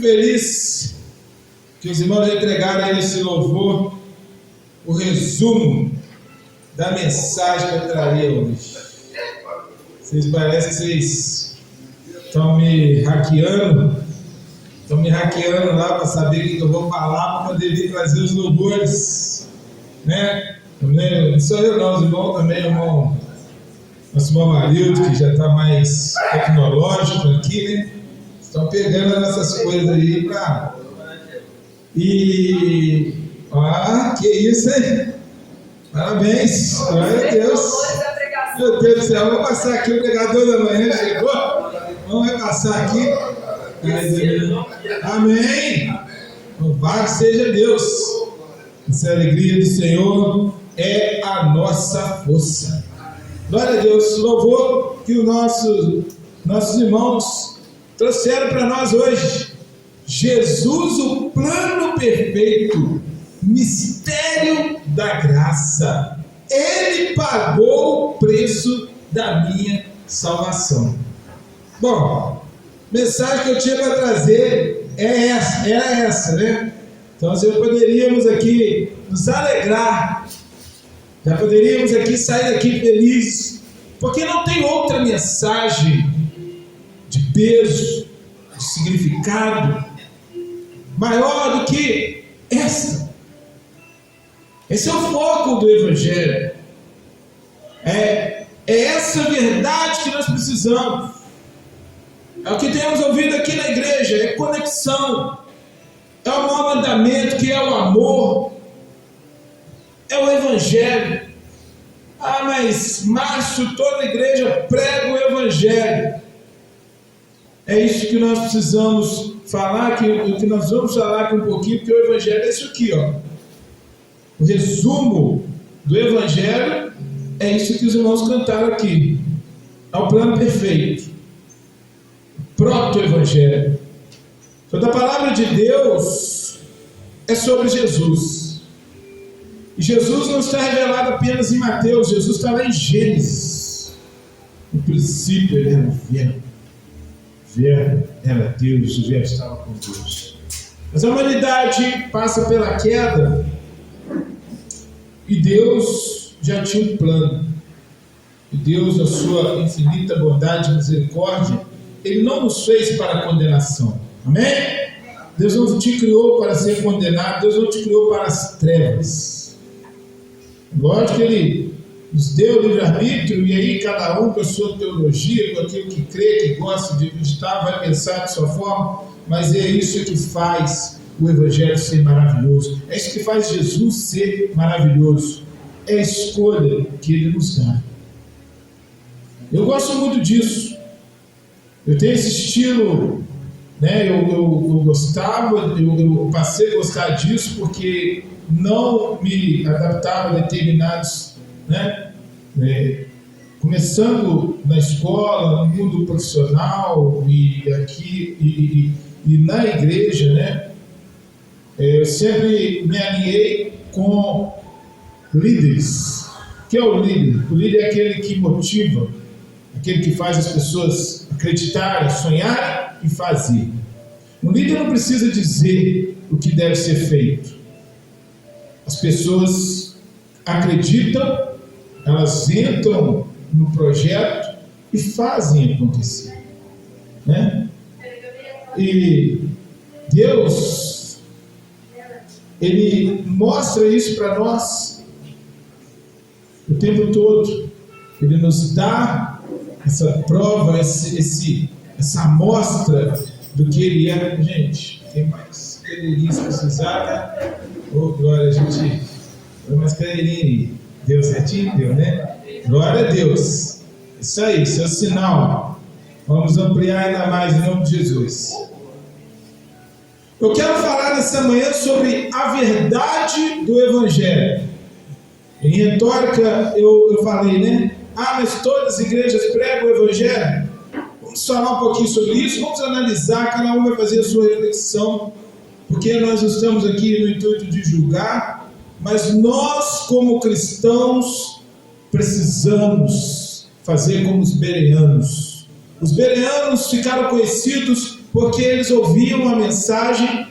Fico feliz que os irmãos entregaram aí nesse louvor o resumo da mensagem que eu traria hoje. Vocês parecem que vocês estão me hackeando lá para saber o que eu vou falar para poder vir trazer os louvores, né? Não sou eu não, os irmãos também, irmão. Nosso irmão Marildo, que já está mais tecnológico aqui, né? Estão pegando essas coisas aí para... que isso, hein? Parabéns, glória a Deus. Meu Deus do céu, vou passar aqui, o pregador da manhã chegou. Vamos passar aqui. Amém. Louvado seja Deus. Essa alegria do Senhor é a nossa força. Glória a Deus. Louvor que os nossos irmãos trouxeram para nós hoje. Jesus, o plano perfeito, mistério da graça. Ele pagou o preço da minha salvação. Bom, a mensagem que eu tinha para trazer era essa, né? Então, já poderíamos aqui nos alegrar, já poderíamos aqui sair daqui felizes, porque não tem outra mensagem de peso, de significado maior do que essa. Esse é o foco do Evangelho. É essa verdade que nós precisamos. É o que temos ouvido aqui na igreja, é conexão, é o maior mandamento que é o amor, é o Evangelho. Mas Márcio, toda a igreja prega o Evangelho. É isso que nós precisamos falar, que nós vamos falar aqui um pouquinho, porque o Evangelho é isso aqui, ó. O resumo do Evangelho é isso que os irmãos cantaram aqui. É o plano perfeito. Proto-Evangelho. Toda a palavra de Deus é sobre Jesus. E Jesus não está revelado apenas em Mateus, Jesus está lá em Gênesis. No princípio ele era o Verbo. O Verbo era Deus, o Verbo estava com Deus. Mas a humanidade passa pela queda e Deus já tinha um plano. E Deus, na sua infinita bondade e misericórdia, Ele não nos fez para condenação. Amém? Deus não te criou para ser condenado, Deus não te criou para as trevas. Lógico que Ele nos deu livre-arbítrio, e aí cada um com a sua teologia, com aquilo que crê, que gosta de acreditar, vai pensar de sua forma, mas é isso que faz o Evangelho ser maravilhoso, é isso que faz Jesus ser maravilhoso, é a escolha que Ele nos dá. Eu gosto muito disso, eu tenho esse estilo, né? Eu gostava, eu passei a gostar disso porque não me adaptava a determinados, né? Começando na escola, no mundo profissional e aqui e na igreja, né? Eu sempre me alinhei com líderes. O que é o líder? O líder é aquele que motiva, aquele que faz as pessoas acreditarem, sonharem e fazer. Um líder não precisa dizer o que deve ser feito. As pessoas acreditam, elas entram no projeto e fazem acontecer, né? E Deus, Ele mostra isso para nós o tempo todo. Ele nos dá essa prova, essa amostra do que Ele é. Gente, tem mais cadeirinhas se precisar, né? Oh, glória, a gente tem mais cadeirinha aí. Deu certinho? Deu, né? Glória a Deus. Isso aí, isso é o sinal. Vamos ampliar ainda mais em nome de Jesus. Eu quero falar nessa manhã sobre a verdade do Evangelho. Em retórica eu falei, né? Mas todas as igrejas pregam o Evangelho. Vamos falar um pouquinho sobre isso, vamos analisar, cada um vai fazer a sua reflexão, porque nós estamos aqui no intuito de julgar, mas nós como cristãos precisamos fazer como os bereanos. Os bereanos ficaram conhecidos porque eles ouviam a mensagem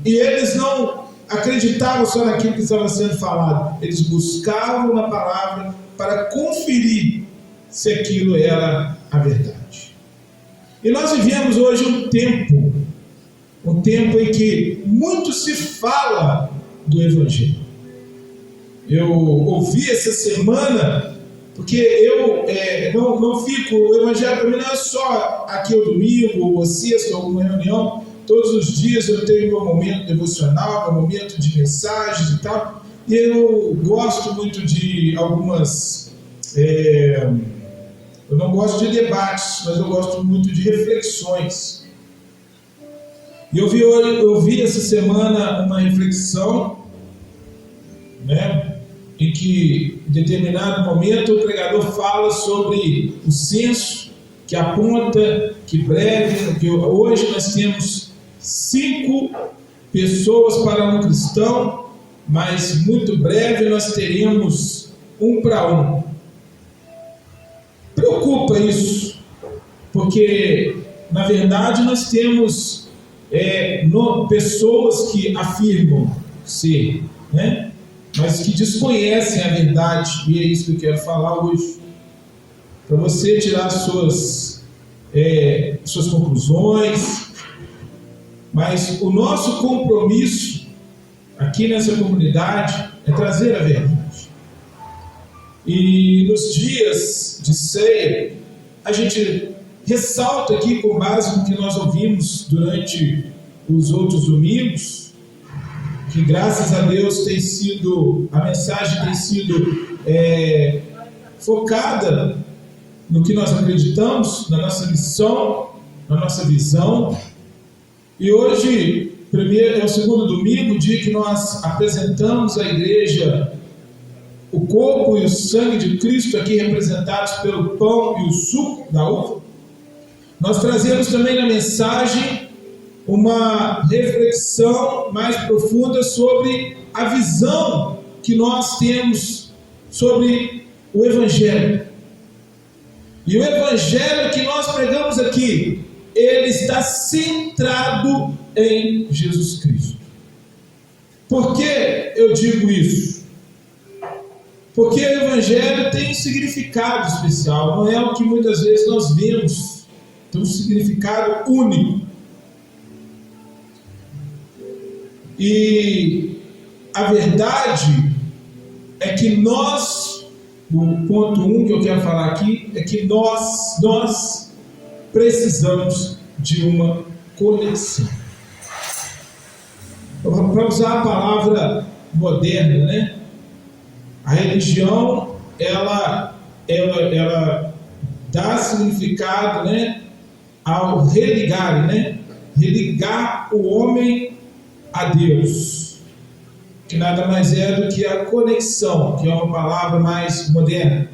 e eles não acreditavam só naquilo que estava sendo falado, eles buscavam na palavra para conferir se aquilo era a verdade. E nós vivemos hoje um tempo em que muito se fala do Evangelho. Eu ouvi essa semana, porque eu não fico, o Evangelho para mim não é só aqui o domingo, ou sexta, ou alguma reunião. Todos os dias eu tenho meu momento devocional, meu momento de mensagens e tal, e eu gosto muito de algumas, eu não gosto de debates, mas eu gosto muito de reflexões. E eu vi essa semana uma reflexão, né, em que em determinado momento o pregador fala sobre o censo, que aponta que hoje nós temos 5 pessoas para um cristão, mas muito breve nós teremos 1 para 1. Preocupa isso, porque na verdade nós temos pessoas que afirmam ser, né, mas que desconhecem a verdade, e é isso que eu quero falar hoje, para você tirar suas conclusões. Mas o nosso compromisso aqui nessa comunidade é trazer a verdade. E nos dias de ceia, a gente ressalta aqui, com base no que nós ouvimos durante os outros domingos, que graças a Deus a mensagem tem sido focada no que nós acreditamos, na nossa missão, na nossa visão. E hoje, é o segundo domingo, o dia que nós apresentamos à igreja o corpo e o sangue de Cristo, aqui representados pelo pão e o suco da uva. Nós trazemos também na mensagem uma reflexão mais profunda sobre a visão que nós temos sobre o Evangelho. E o Evangelho que nós pregamos aqui, ele está centrado em Jesus Cristo. Por que eu digo isso? Porque o Evangelho tem um significado especial, não é o que muitas vezes nós vemos, tem um significado único. E a verdade é que nós, o ponto 1 que eu quero falar aqui, é que nós precisamos de uma conexão. Para usar a palavra moderna, né? A religião, ela dá significado, né, ao religar, né? Religar o homem a Deus, que nada mais é do que a conexão, que é uma palavra mais moderna.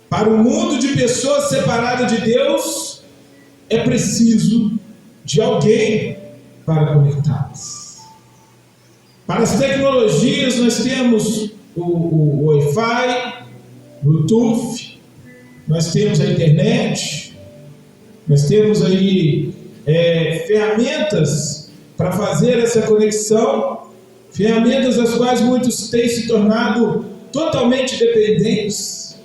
Para um mundo de pessoas separadas de Deus, é preciso de alguém para conectá-las. Para as tecnologias, nós temos o Wi-Fi, Bluetooth, nós temos a internet, nós temos aí ferramentas para fazer essa conexão, ferramentas das quais muitos têm se tornado totalmente dependentes,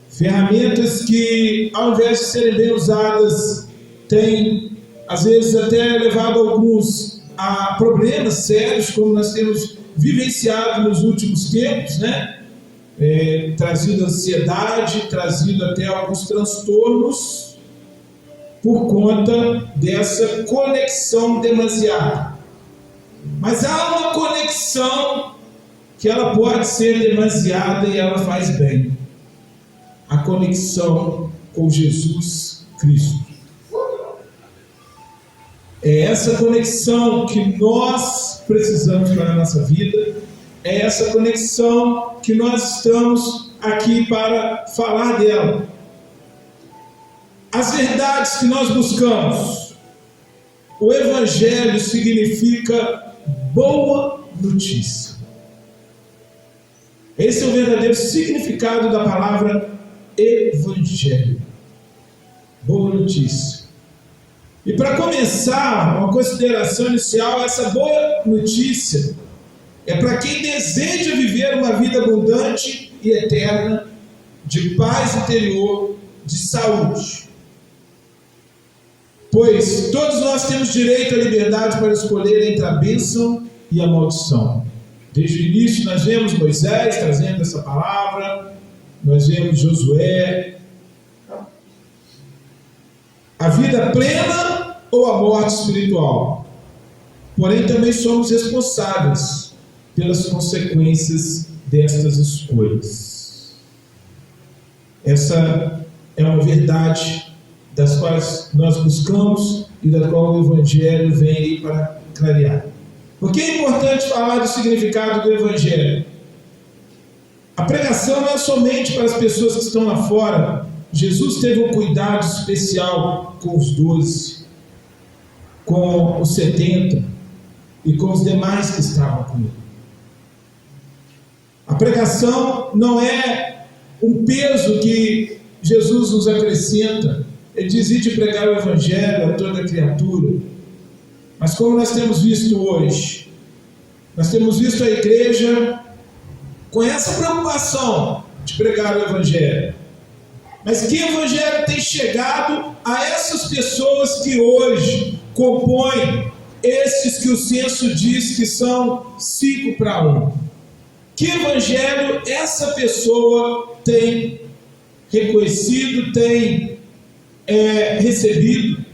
ferramentas que, ao invés de serem bem usadas, têm, às vezes, até levado alguns a problemas sérios, como nós temos vivenciado nos últimos tempos, né? Trazido ansiedade, trazido até alguns transtornos, por conta dessa conexão demasiada. Mas há uma conexão que ela pode ser demasiada e ela faz bem. A conexão com Jesus Cristo. É essa conexão que nós precisamos para a nossa vida. É essa conexão que nós estamos aqui para falar dela. As verdades que nós buscamos. O Evangelho significa boa notícia. Esse é o verdadeiro significado da palavra Evangelho. Boa notícia. E para começar, uma consideração inicial, essa boa notícia é para quem deseja viver uma vida abundante e eterna, de paz interior, de saúde. Pois todos nós temos direito à liberdade para escolher entre a bênção e a maldição. Desde o início nós vemos Moisés trazendo essa palavra, nós vemos Josué. A vida plena ou a morte espiritual? Porém também somos responsáveis pelas consequências destas escolhas. Essa é uma verdade das quais nós buscamos e da qual o Evangelho vem aí para clarear. Por que é importante falar do significado do Evangelho? A pregação não é somente para as pessoas que estão lá fora. Jesus teve um cuidado especial com os 12, com os 70 e com os demais que estavam com ele. A pregação não é um peso que Jesus nos acrescenta. Ele diz: ide pregar o Evangelho a toda criatura. Mas como nós temos visto hoje, nós temos visto a igreja com essa preocupação de pregar o Evangelho. Mas que Evangelho tem chegado a essas pessoas que hoje compõem estes que o censo diz que são 5 para 1? Que Evangelho essa pessoa tem reconhecido, tem recebido?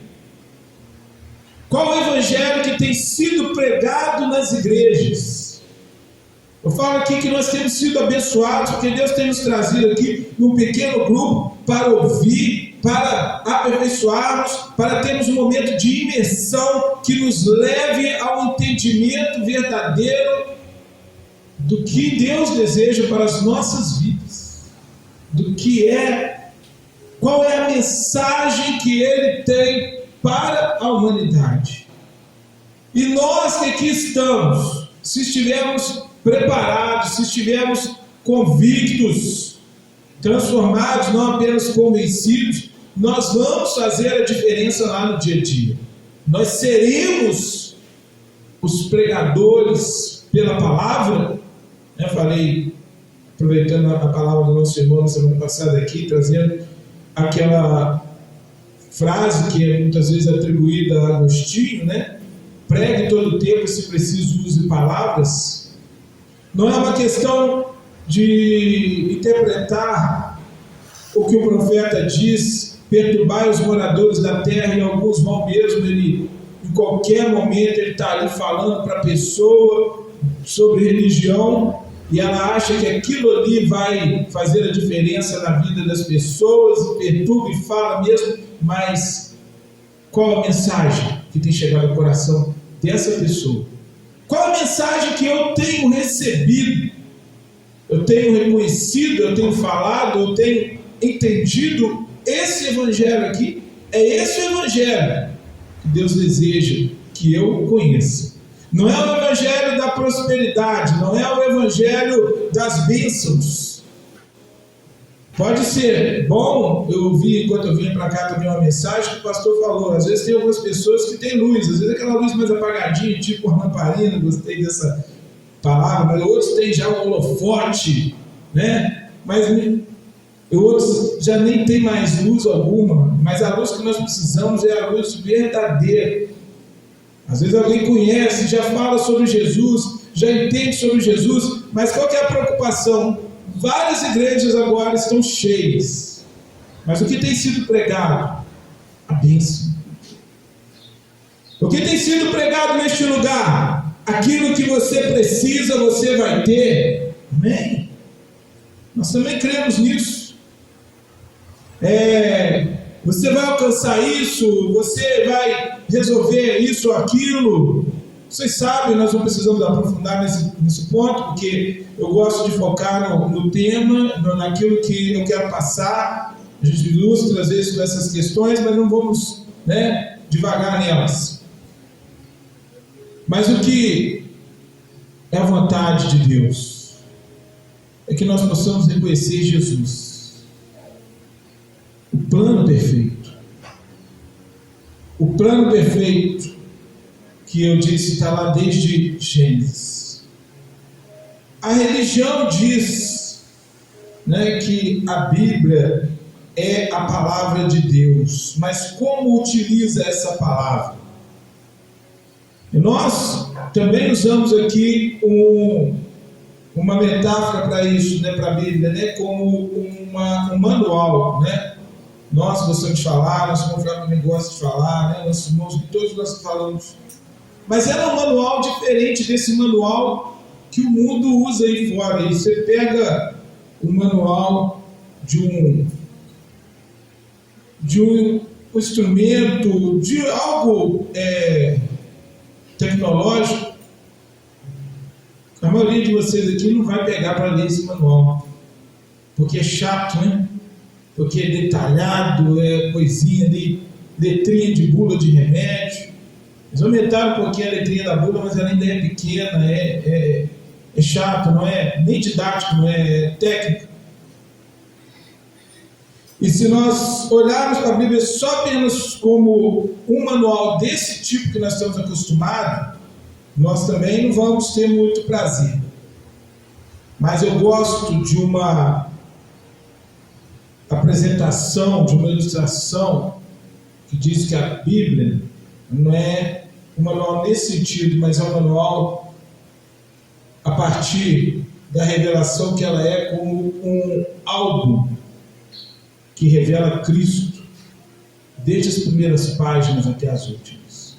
Qual o Evangelho que tem sido pregado nas igrejas? Eu falo aqui que nós temos sido abençoados, porque Deus tem nos trazido aqui num pequeno grupo para ouvir, para aperfeiçoarmos, para termos um momento de imersão que nos leve ao entendimento verdadeiro do que Deus deseja para as nossas vidas, do que qual é a mensagem que Ele tem para a humanidade. E nós que aqui estamos, se estivermos preparados, se estivermos convictos, transformados, não apenas convencidos, nós vamos fazer a diferença lá no dia a dia. Nós seremos os pregadores pela palavra. Eu falei, aproveitando a palavra do nosso irmão na semana passada aqui, trazendo aquela frase que é muitas vezes atribuída a Agostinho, né? Pregue todo o tempo, se preciso use palavras. Não é uma questão de interpretar o que o profeta diz: perturbai os moradores da terra, e alguns vão mesmo, ele, em qualquer momento ele está ali falando para a pessoa sobre religião, e ela acha que aquilo ali vai fazer a diferença na vida das pessoas, perturba e fala mesmo, mas qual a mensagem que tem chegado ao coração dessa pessoa? Qual a mensagem que eu tenho recebido? Eu tenho reconhecido, eu tenho falado, eu tenho entendido esse Evangelho aqui? É esse o Evangelho que Deus deseja que eu conheça. Não é o Evangelho da prosperidade, não é o Evangelho das bênçãos. Pode ser bom. Eu vi, enquanto eu vinha para cá, também uma mensagem que o pastor falou. Às vezes tem algumas pessoas que têm luz, às vezes aquela luz mais apagadinha, tipo uma lamparina, gostei dessa palavra, mas outros têm já um holofote, né? Mas outros já nem tem mais luz alguma, mas a luz que nós precisamos é a luz verdadeira. Às vezes alguém conhece, já fala sobre Jesus, já entende sobre Jesus, mas qual que é a preocupação? Várias igrejas agora estão cheias, mas o que tem sido pregado? A bênção. O que tem sido pregado neste lugar? Aquilo que você precisa, você vai ter. Amém? Nós também cremos nisso. Você vai alcançar isso, você vai resolver isso ou aquilo. Vocês sabem, nós não precisamos aprofundar nesse ponto, porque eu gosto de focar no tema, naquilo que eu quero passar. A gente ilustra às vezes essas questões, mas não vamos, devagar nelas. Mas o que é a vontade de Deus é que nós possamos reconhecer Jesus, o plano perfeito. O plano perfeito que eu disse está lá desde Gênesis. A religião diz, né, que a Bíblia é a palavra de Deus, mas como utiliza essa palavra? E nós também usamos aqui uma metáfora para isso, né, para a Bíblia, né, como um manual, né? Nós gostamos de falar, nosso irmão Flávio também gosta de falar, né? Nossos irmãos, todos nós falamos. Mas era um manual diferente desse manual que o mundo usa aí fora. E você pega o manual de um instrumento, de algo tecnológico, a maioria de vocês aqui não vai pegar para ler esse manual, porque é chato, né? Porque é detalhado, é coisinha ali, letrinha de bula de remédio. Eles aumentaram um pouquinho a letrinha da bula, mas ela ainda é pequena, é chato, não é nem didático, não é técnico. E se nós olharmos para a Bíblia só apenas como um manual desse tipo que nós estamos acostumados, nós também não vamos ter muito prazer. Mas eu gosto de uma apresentação, de uma ilustração que diz que a Bíblia não é um manual nesse sentido, mas é um manual a partir da revelação que ela é como um álbum que revela Cristo, desde as primeiras páginas até as últimas.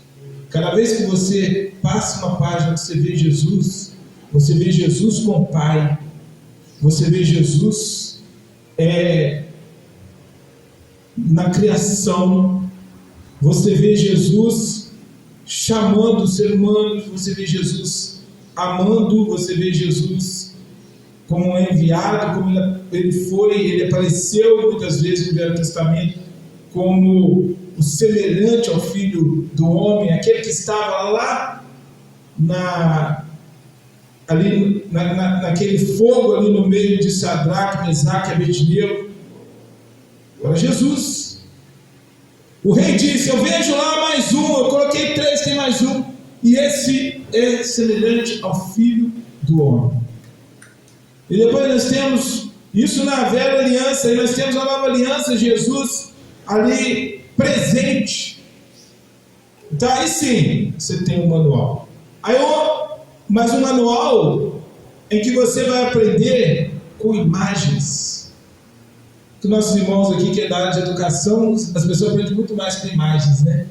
Cada vez que você passa uma página, você vê Jesus com o Pai, você vê Jesus na criação, você vê Jesus chamando o ser humano, você vê Jesus amando, você vê Jesus como um enviado, como ele apareceu muitas vezes no Velho Testamento como o semelhante ao Filho do Homem, aquele que estava lá naquele fogo ali no meio de Sadraque, Mesaque e Abednego. Era Jesus. O rei disse: eu vejo lá mais um, eu coloquei 3, tem mais um, e esse é semelhante ao Filho do Homem. E depois nós temos isso na velha aliança, e nós temos a nova aliança, Jesus ali presente. Então aí sim você tem um manual. Mas um manual em que você vai aprender com imagens. Que nossos irmãos aqui que é da área de educação, as pessoas aprendem muito mais com imagens, né?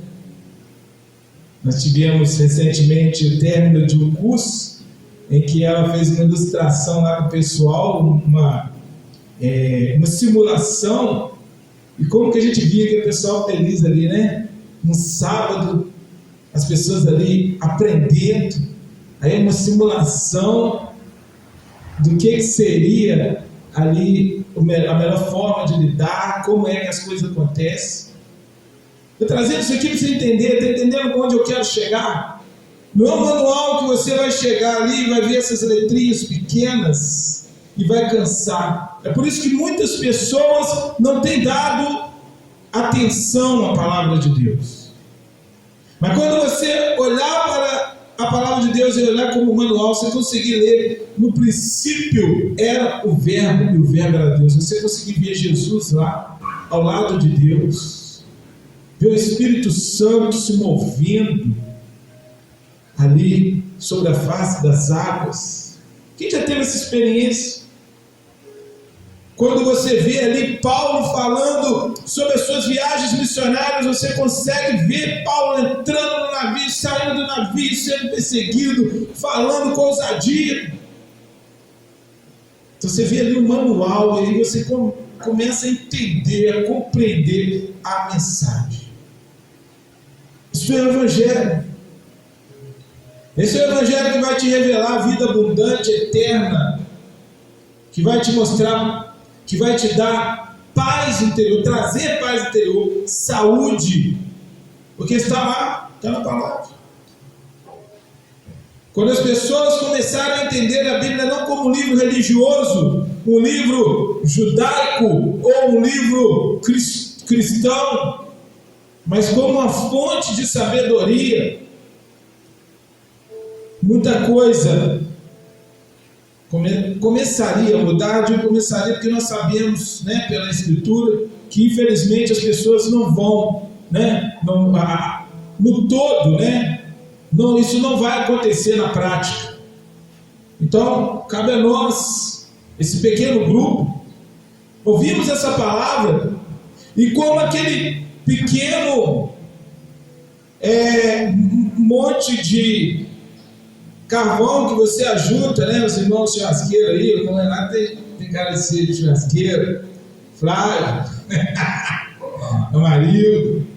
Nós tivemos recentemente o término de um curso em que ela fez uma ilustração lá com o pessoal, uma simulação, e como que a gente via aquele pessoal feliz ali, né? No sábado, as pessoas ali aprendendo, aí uma simulação do que seria ali a melhor forma de lidar, como é que as coisas acontecem. Eu trazendo isso aqui para você entender, está entendendo onde eu quero chegar? Não é um manual que você vai chegar ali e vai ver essas letrinhas pequenas e vai cansar. É por isso que muitas pessoas não têm dado atenção à palavra de Deus. Mas quando você olhar para a palavra de Deus e olhar como manual, você conseguir ler, no princípio era o Verbo e o Verbo era Deus. Você conseguir ver Jesus lá, ao lado de Deus, ver o Espírito Santo se movendo ali sobre a face das águas. Quem já teve essa experiência? Quando você vê ali Paulo falando sobre as suas viagens missionárias, você consegue ver Paulo entrando no navio, saindo do navio, sendo perseguido, falando com ousadia. Então você vê ali o manual, e aí você começa a entender, a compreender a mensagem. Isso é o Evangelho. Esse é o Evangelho que vai te revelar a vida abundante, eterna, que vai te mostrar, que vai te dar paz interior, trazer paz interior, saúde, porque está lá, está na palavra. Quando as pessoas começarem a entender a Bíblia não como um livro religioso, um livro judaico ou um livro cristão, mas como uma fonte de sabedoria, muita coisa começaria a mudar. Começaria porque nós sabemos, né, pela Escritura, que infelizmente as pessoas não vão, né, no todo, né, não, isso não vai acontecer na prática. Então, cabe a nós, esse pequeno grupo, ouvimos essa palavra, e como aquele pequeno monte de carvão que você ajunta, né, os irmãos churrasqueiros aí, o irmão Renato tem cara de ser de churrasqueiro, Flávio, Amarildo.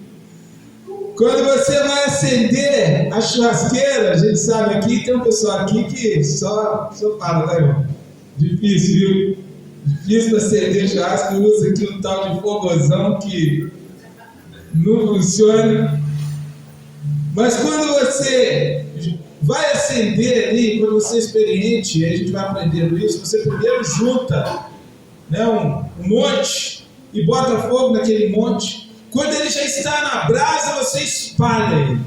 Quando você vai acender a churrasqueira, a gente sabe aqui, tem um pessoal aqui que só fala, tá, irmão? Difícil, viu? Difícil para acender churrasco, usa aqui um tal de fogozão que não funciona. Mas quando você vai acender ali, quando você é experiente, a gente vai aprendendo isso, você primeiro junta, né, um monte e bota fogo naquele monte. Quando ele já está na brasa, você espalha ele.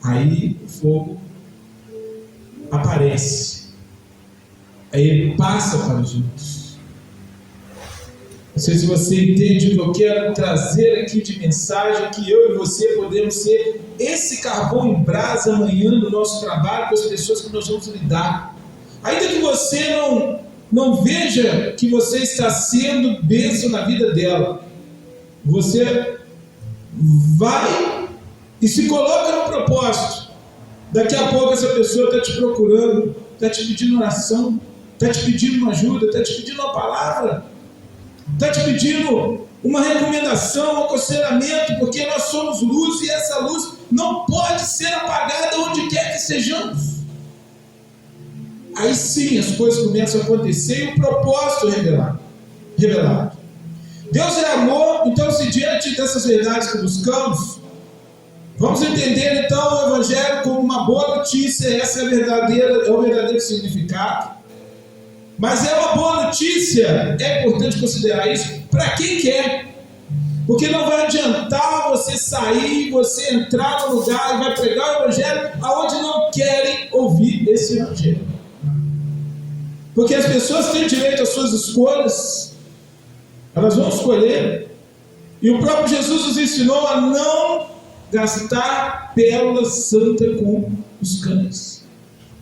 Aí o fogo aparece. Aí ele passa para os outros. Não sei se você entende o que eu quero trazer aqui de mensagem, que eu e você podemos ser esse carvão em brasa amanhã no nosso trabalho, com as pessoas que nós vamos lidar. Ainda que você não veja que você está sendo bênção na vida dela, você vai e se coloca no propósito. Daqui a pouco essa pessoa está te procurando, está te pedindo oração, está te pedindo uma ajuda, está te pedindo uma palavra, está te pedindo uma recomendação, um aconselhamento, porque nós somos luz e essa luz não pode ser apagada onde quer que sejamos. Aí sim as coisas começam a acontecer e o propósito revelado. Deus é amor, então se diante dessas verdades que buscamos, vamos entender então o Evangelho como uma boa notícia. Essa é o verdadeiro significado. Mas é uma boa notícia, é importante considerar isso, para quem quer. Porque não vai adiantar você sair, você entrar no lugar e vai pregar o Evangelho aonde não querem ouvir esse Evangelho. Porque as pessoas têm direito às suas escolhas, elas vão escolher. E o próprio Jesus nos ensinou a não gastar pérola santa com os cães.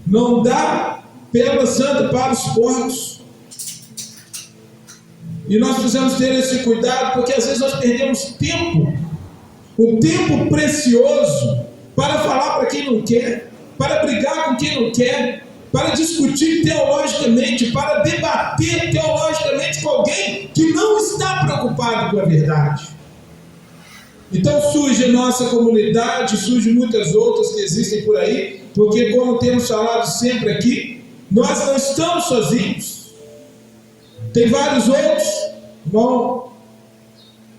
Não dá pérola santa para os porcos. E nós precisamos ter esse cuidado, porque às vezes nós perdemos tempo, um tempo precioso, para falar para quem não quer, para brigar com quem não quer, para discutir teologicamente, para debater teologicamente com alguém que não está preocupado com a verdade. Então surge a nossa comunidade, surge muitas outras que existem por aí, porque como temos falado sempre aqui, nós não estamos sozinhos. Tem vários outros. Bom,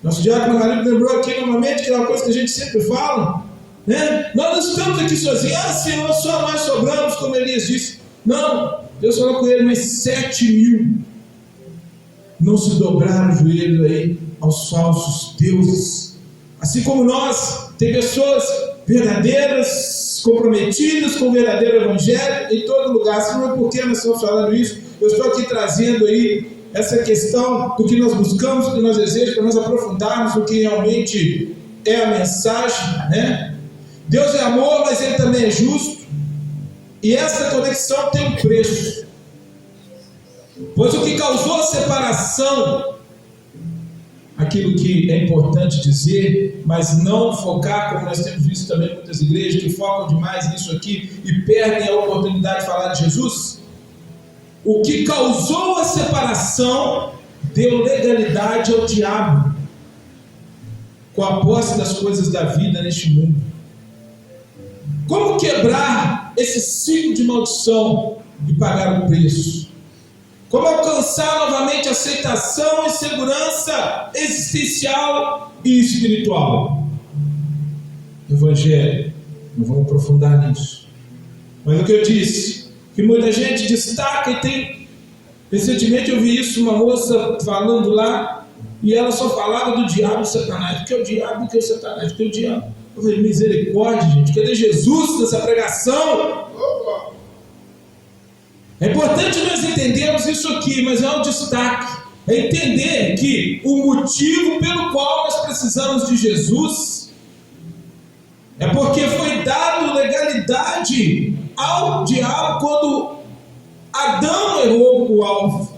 nosso diácono Marido lembrou aqui novamente que é uma coisa que a gente sempre fala, né? Nós não estamos aqui sozinhos. Ah, Senhor, só nós sobramos, como Elias disse. Não, Deus falou com ele, mas 7.000 não se dobraram o joelho aí aos falsos deuses. Assim como nós, tem pessoas verdadeiras, comprometidas com o verdadeiro Evangelho em todo lugar. Assim não é porque nós estamos falando isso. Eu estou aqui trazendo aí essa questão do que nós buscamos, do que nós desejamos, para nós aprofundarmos o que realmente é a mensagem, né? Deus é amor, mas Ele também é justo. E essa conexão tem um preço. Pois o que causou a separação, aquilo que é importante dizer, mas não focar, como nós temos visto também em muitas igrejas, que focam demais nisso aqui e perdem a oportunidade de falar de Jesus. O que causou a separação deu legalidade ao diabo com a posse das coisas da vida neste mundo. Como quebrar esse ciclo de maldição e pagar o preço? Como alcançar novamente aceitação e segurança existencial e espiritual? Evangelho, não vamos aprofundar nisso. Mas o que eu disse, que muita gente destaca e tem... Recentemente eu vi isso, uma moça falando lá, e ela só falava do diabo e do Satanás, porque é o diabo, porque é o Satanás, porque é o diabo. Eu falei, misericórdia, gente, cadê Jesus nessa pregação? É importante nós entendermos isso aqui, mas é um destaque. É entender que o motivo pelo qual nós precisamos de Jesus é porque foi dado legalidade ao diabo quando Adão errou o alvo,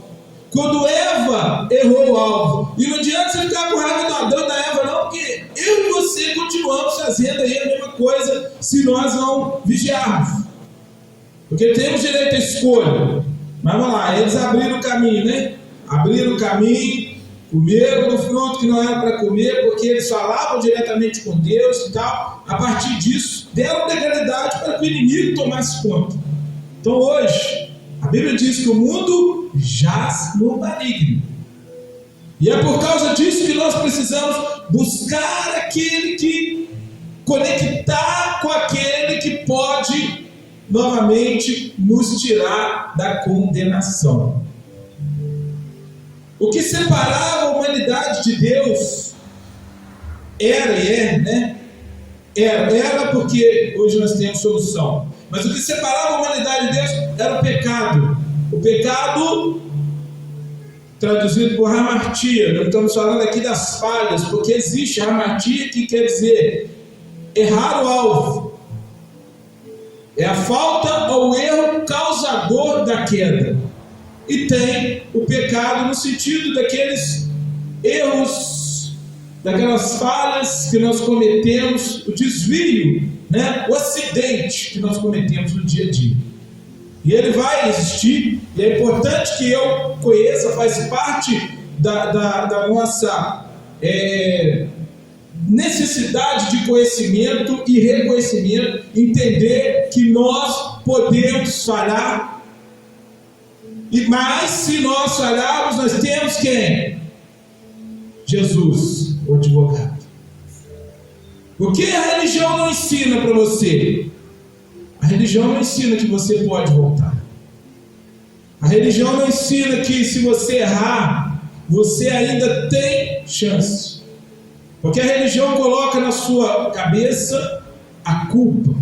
quando Eva errou o alvo. E não adianta você ficar com raiva do Adão e da Eva não, porque eu e você continuamos fazendo aí a mesma coisa se nós não vigiarmos. Porque temos direito à escolha. Mas vamos lá, eles abriram o caminho, né? Abriram o caminho, comeram do fruto que não era para comer, porque eles falavam diretamente com Deus e tal. A partir disso, deram legalidade para que o inimigo tomasse conta. Então hoje, a Bíblia diz que o mundo jaz no maligno. E é por causa disso que nós precisamos buscar aquele que conectar com aquele que pode novamente nos tirar da condenação. O que separava a humanidade de Deus era e é, né? Era porque hoje nós temos solução. Mas o que separava a humanidade de Deus era o pecado. O pecado, traduzido por hamartia. Nós estamos falando aqui das falhas, porque existe hamartia que quer dizer errar o alvo. É a falta ou o erro causador da queda. E tem o pecado no sentido daqueles erros, daquelas falhas que nós cometemos, o desvio, né? O acidente que nós cometemos no dia a dia. E ele vai existir, e é importante que eu conheça, faz parte da nossa necessidade de conhecimento e reconhecimento, entender que nós podemos falhar. Mas se nós falharmos, nós temos quem? Jesus, o advogado. O que a religião não ensina para você? A religião não ensina que você pode voltar. A religião não ensina que se você errar, você ainda tem chance. Porque a religião coloca na sua cabeça a culpa,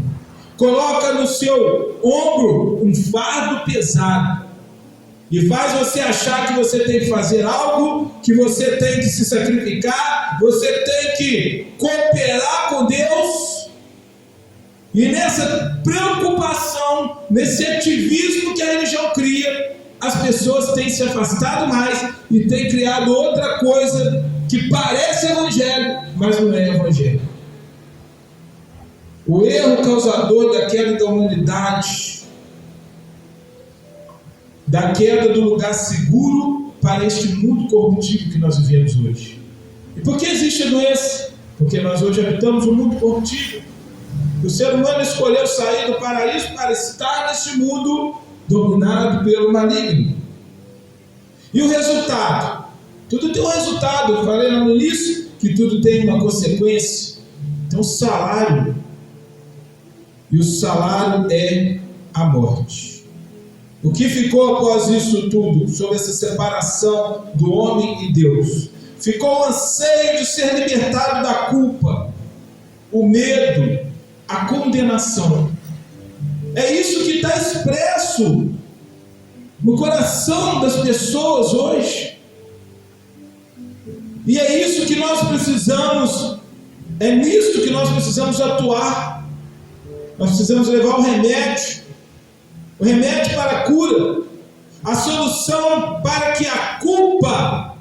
coloca no seu ombro um fardo pesado, e faz você achar que você tem que fazer algo, que você tem que se sacrificar, você tem que cooperar com Deus. E nessa preocupação, nesse ativismo que a religião cria, as pessoas têm se afastado mais e têm criado outra coisa que parece evangelho, mas não é evangelho. O erro causador da queda da humanidade, da queda do lugar seguro para este mundo corruptível que nós vivemos hoje. E por que existe a doença? Porque nós hoje habitamos um mundo corruptível. O ser humano escolheu sair do paraíso para estar neste mundo dominado pelo maligno. E o resultado? Tudo tem um resultado. Eu falei lá no início que tudo tem uma consequência. Tem um salário. E o salário é a morte. O que ficou após isso tudo, sobre essa separação do homem e Deus? Ficou o anseio de ser libertado da culpa, o medo, a condenação. É isso que está expresso no coração das pessoas hoje. E é isso que nós precisamos, é nisto que nós precisamos atuar. Nós precisamos levar o remédio para a cura, a solução para que a culpa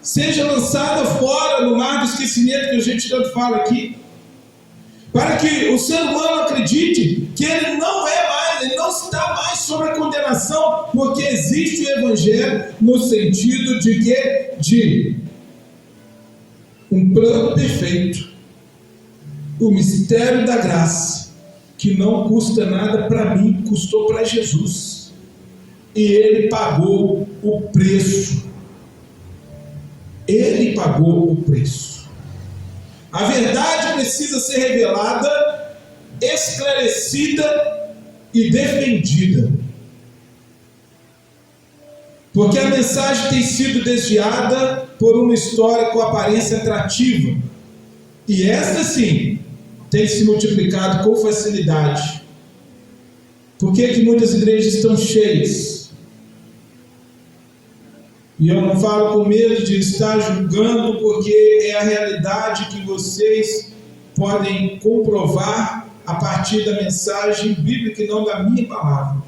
seja lançada fora no mar do esquecimento que a gente tanto fala aqui, para que o ser humano acredite que ele não é mais, ele não está mais sobre a condenação, porque existe o Evangelho no sentido de que de um plano perfeito, o mistério da graça, que não custa nada para mim, custou para Jesus, e Ele pagou o preço. Ele pagou o preço. A verdade precisa ser revelada, esclarecida e defendida, porque a mensagem tem sido desviada por uma história com aparência atrativa. E esta sim tem se multiplicado com facilidade. Por que muitas igrejas estão cheias? E eu não falo com medo de estar julgando, porque é a realidade que vocês podem comprovar a partir da mensagem bíblica e não da minha palavra.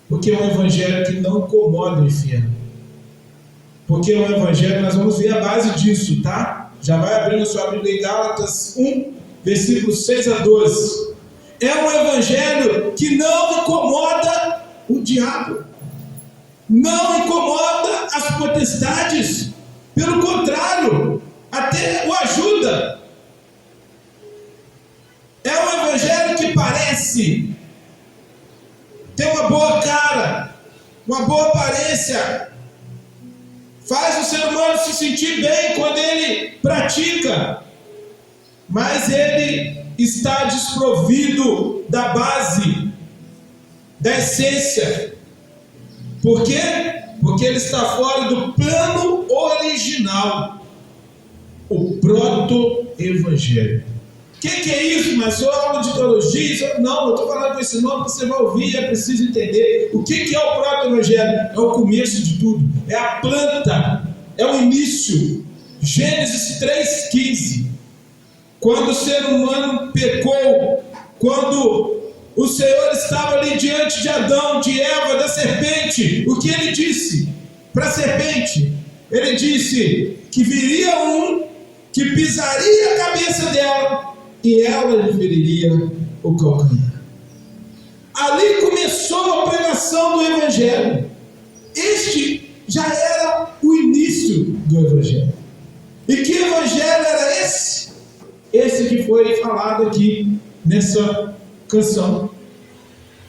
Porque é um evangelho que não incomoda o inferno. Porque é um evangelho, nós vamos ver a base disso, tá? Já vai abrindo a sua Bíblia em Gálatas 1, versículos 6 a 12. É um evangelho que não incomoda o diabo. Não incomoda as potestades. Pelo contrário, até o ajuda. É um evangelho que parece ter uma boa cara, uma boa aparência, faz o ser humano se sentir bem quando ele pratica, mas ele está desprovido da base, da essência. Por quê? Porque ele está fora do plano original, o proto-evangelho. O que é isso? Mas só aula de teologia? Não, eu estou falando com esse nome que você vai ouvir, é preciso entender. O que é o proto-evangelho? É o começo de tudo, é a planta, é o início. Gênesis 3,15. Quando o ser humano pecou, quando o Senhor estava ali diante de Adão, de Eva, da serpente, o que ele disse para a serpente? Ele disse que viria um que pisaria a cabeça dela e ela lhe feriria o calcanhar. Ali começou a pregação do evangelho. Este já era o início do evangelho. E que evangelho era esse? Esse que foi falado aqui nessa canção.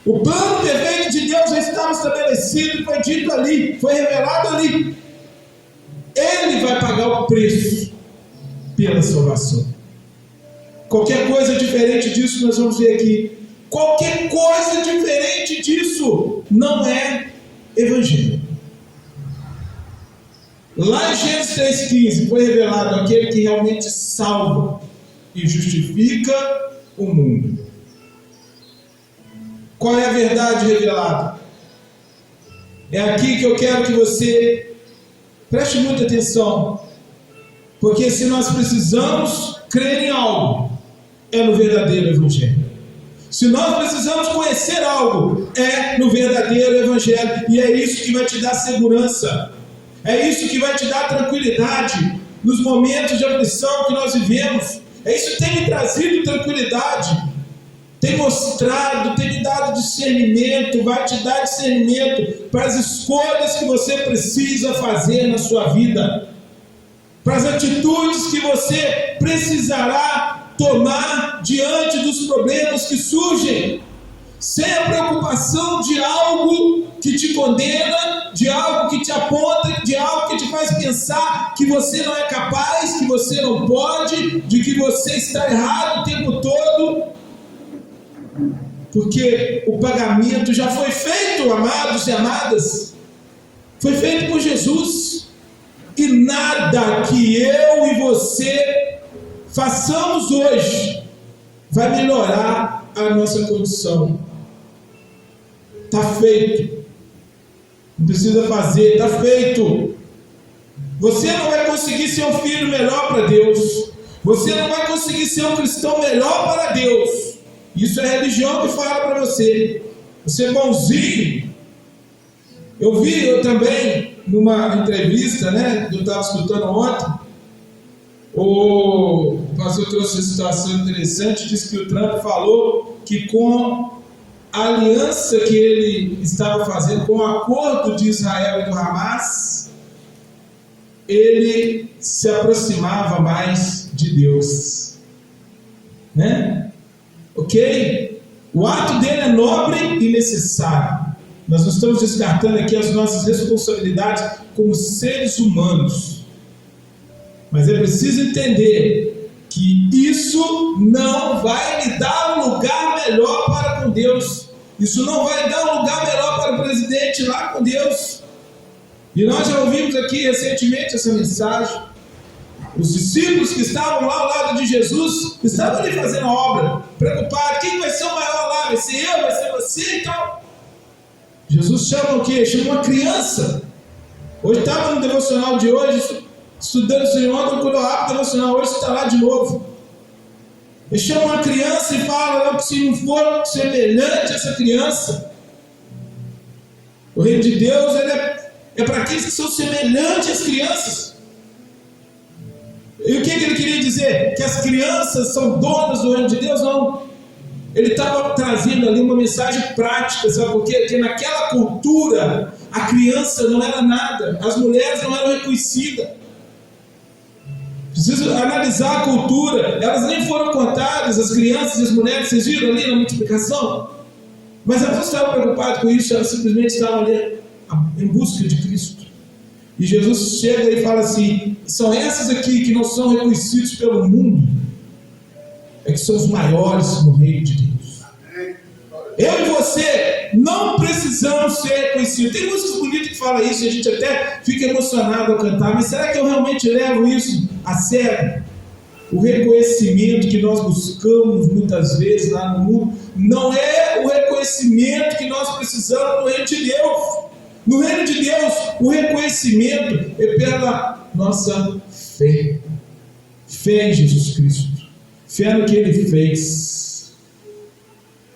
O plano perfeito de Deus já estava estabelecido, foi dito ali, foi revelado ali. Ele vai pagar o preço pela salvação. Qualquer coisa diferente disso nós vamos ver aqui. Qualquer coisa diferente disso não é evangelho. Lá em Gênesis 3,15 foi revelado aquele que realmente salva e justifica o mundo. Qual é a verdade revelada? É aqui que eu quero que você preste muita atenção, porque se nós precisamos crer em algo, é no verdadeiro evangelho. Se nós precisamos conhecer algo, é no verdadeiro evangelho, e é isso que vai te dar segurança, é isso que vai te dar tranquilidade nos momentos de aflição que nós vivemos. É isso que tem me trazido tranquilidade, tem mostrado, tem me dado discernimento, vai te dar discernimento para as escolhas que você precisa fazer na sua vida, para as atitudes que você precisará tomar diante dos problemas que surgem, sem a preocupação de algo que te condena, de algo que te aponta, de algo que te faz pensar que você não é capaz, que você não pode, de que você está errado o tempo todo, porque o pagamento já foi feito, amados e amadas, foi feito por Jesus, e nada que eu e você façamos hoje vai melhorar a nossa condição. Está feito, não precisa fazer, está feito. Você não vai conseguir ser um filho melhor para Deus, você não vai conseguir ser um cristão melhor para Deus. Isso é religião que fala para você. Você é bonzinho. Eu também, numa entrevista, né, que eu estava escutando ontem, o pastor trouxe uma situação interessante, disse que o Trump falou que com a aliança que ele estava fazendo, com o acordo de Israel e do Hamas, ele se aproximava mais de Deus, né? Ok? O ato dele é nobre e necessário. Nós não estamos descartando aqui as nossas responsabilidades como seres humanos, mas é preciso entender que isso não vai lhe dar um lugar melhor para com Deus. Isso não vai dar um lugar melhor para o presidente lá com Deus. E nós já ouvimos aqui recentemente essa mensagem. Os discípulos que estavam lá ao lado de Jesus estavam ali fazendo a obra, preocupados: quem vai ser o maior lá? Vai ser eu? Vai ser você e tal? Jesus chama o quê? Chama uma criança. Hoje estava no devocional de hoje, estudando o Senhor, quando eu abro o devocional hoje, está lá de novo. Ele chama uma criança e fala: não, se não for semelhante a essa criança, o reino de Deus é para aqueles que são semelhantes às crianças. E o que ele queria dizer? Que as crianças são donas do reino de Deus? Não. Ele estava trazendo ali uma mensagem prática, sabe por quê? Porque naquela cultura, a criança não era nada, as mulheres não eram reconhecidas. Preciso analisar a cultura, elas nem foram contadas, as crianças e as mulheres, vocês viram ali na multiplicação? Mas elas não estavam preocupadas com isso, elas simplesmente estavam ali em busca de Cristo. E Jesus chega e fala assim: são essas aqui que não são reconhecidas pelo mundo, é que são os maiores no reino de Deus. Eu e você não precisamos ser reconhecidos. Tem músicas bonitas que falam isso e a gente até fica emocionado ao cantar, mas será que eu realmente levo isso a sério? O reconhecimento que nós buscamos muitas vezes lá no mundo não é o reconhecimento que nós precisamos no reino de Deus. No reino de Deus, o reconhecimento é pela nossa fé. Fé em Jesus Cristo. Fé no que Ele fez.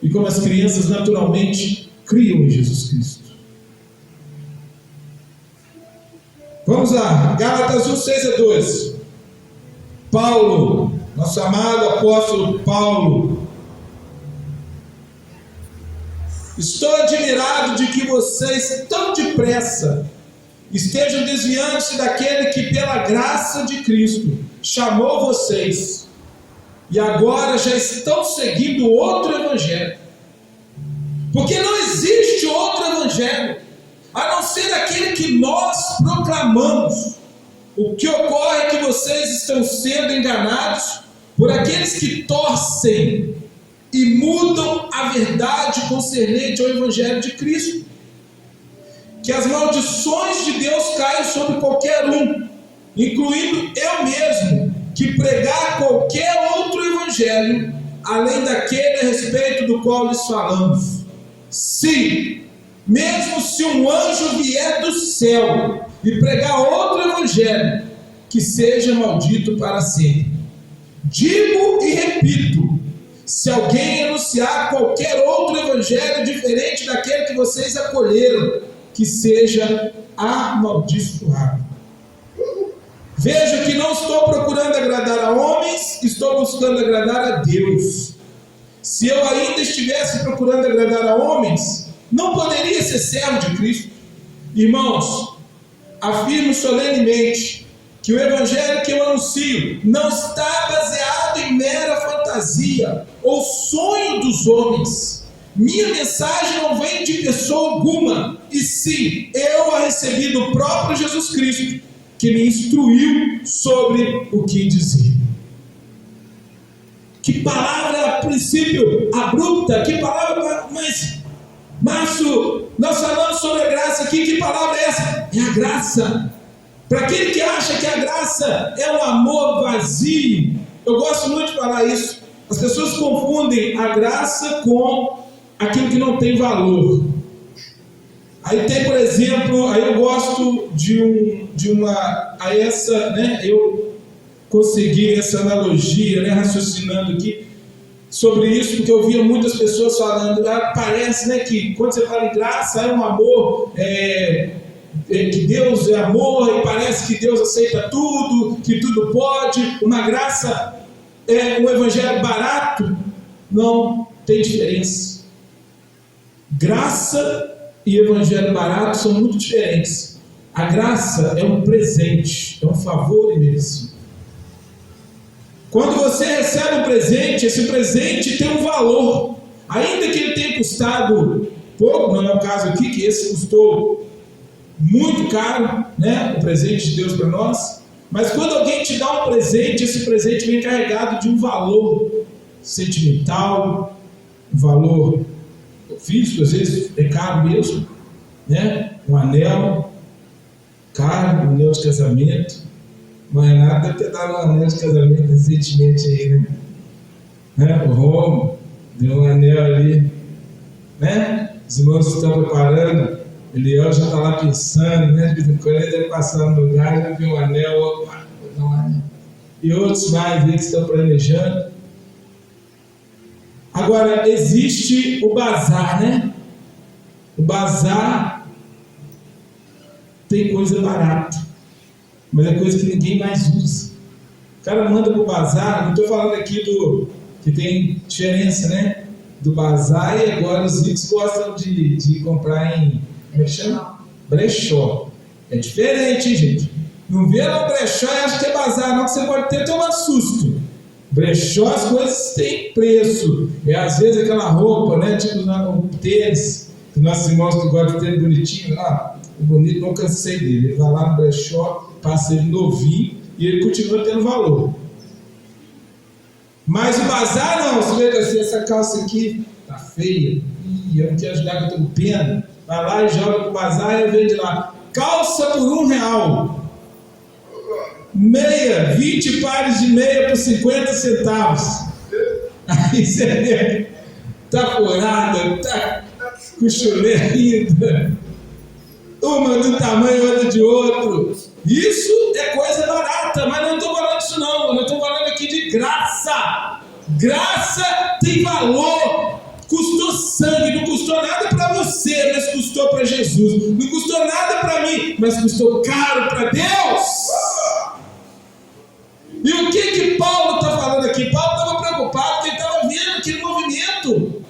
E como as crianças naturalmente criam em Jesus Cristo. Vamos lá, Gálatas 1:6-12. Paulo, nosso amado apóstolo Paulo: estou admirado de que vocês tão depressa estejam desviando-se daquele que pela graça de Cristo chamou vocês e agora já estão seguindo outro evangelho. Porque não existe outro evangelho a não ser aquele que nós proclamamos. O que ocorre é que vocês estão sendo enganados por aqueles que torcem e mudam a verdade concernente ao evangelho de Cristo. Que as maldições de Deus caiam sobre qualquer um, incluindo eu mesmo, que pregar qualquer outro evangelho além daquele a respeito do qual lhes falamos. Sim, mesmo se um anjo vier do céu e pregar outro evangelho, que seja maldito para sempre. Digo e repito: se alguém anunciar qualquer outro evangelho diferente daquele que vocês acolheram, que seja amaldiçoado. Veja que não estou procurando agradar a homens, estou buscando agradar a Deus. Se eu ainda estivesse procurando agradar a homens, não poderia ser servo de Cristo. Irmãos, afirmo solenemente que o evangelho que eu anuncio não está baseado em mera fantasia ou sonho dos homens. Minha mensagem não vem de pessoa alguma, e sim, eu a recebi do próprio Jesus Cristo, que me instruiu sobre o que dizer. Que palavra, a princípio, abrupta, que palavra, mas Márcio, nós falamos sobre a graça aqui, que palavra é essa? É a graça. Para aquele que acha que a graça é um amor vazio, eu gosto muito de falar isso. As pessoas confundem a graça com aquilo que não tem valor. Aí tem, por exemplo, aí eu gosto eu consegui essa analogia, raciocinando aqui sobre isso, porque eu via muitas pessoas falando, parece, que quando você fala em graça é um amor, que Deus é amor, e parece que Deus aceita tudo, que tudo pode, uma graça, um evangelho barato. Não tem diferença. Graça e evangelho barato são muito diferentes. A graça é um presente, é um favor imerecido. Quando você recebe um presente, esse presente tem um valor, ainda que ele tenha custado pouco, não é o caso aqui, que esse custou muito caro, o presente de Deus para nós. Mas quando alguém te dá um presente, esse presente vem carregado de um valor sentimental, um valor físico, às vezes é caro mesmo, um anel. caro, anel de casamento. Mas Renato deve ter dado um anel de casamento recentemente aí, né? O Romo deu um anel ali, né? Os irmãos estão preparando, Eliel já está lá pensando, né? De vez em quando ele deve passar no lugar, já viu um anel, opa, vou dar um anel. E outros mais aí que estão planejando. Agora, existe o bazar, né? O bazar tem coisa barata, mas é coisa que ninguém mais usa. O cara manda pro bazar, não estou falando aqui do que tem diferença, né? Do bazar, e agora os ricos gostam de comprar em, como é que chama? Brechó. É diferente, gente. Não vê lá brechó e acha que é bazar, não, que você pode ter tomado susto. Brechó, as coisas têm preço. É às vezes aquela roupa, né? Tipo o tênis, que nossos irmãos que gostam de tênis bonitinho, o bonito, não cansei dele. Ele vai lá no brechó, passa ele novinho e ele continua tendo valor. Mas o bazar não, você vê assim, essa calça aqui tá feia, eu não quero ajudar que eu tô com pena. Vai lá e joga pro bazar e vende lá. Calça por R$1. Meia, 20 pares de meia por 50 centavos. Aí você vê, tá furada, tá com chulé ainda. Uma do tamanho, outra de outro. Isso é coisa barata, mas não estou falando disso não. Eu estou falando aqui de graça. Graça tem valor. Custou sangue, não custou nada para você, mas custou para Jesus. Não custou nada para mim, mas custou caro para Deus. E o que Paulo está falando aqui? Paulo estava preocupado porque ele estava vendo aquele movimento.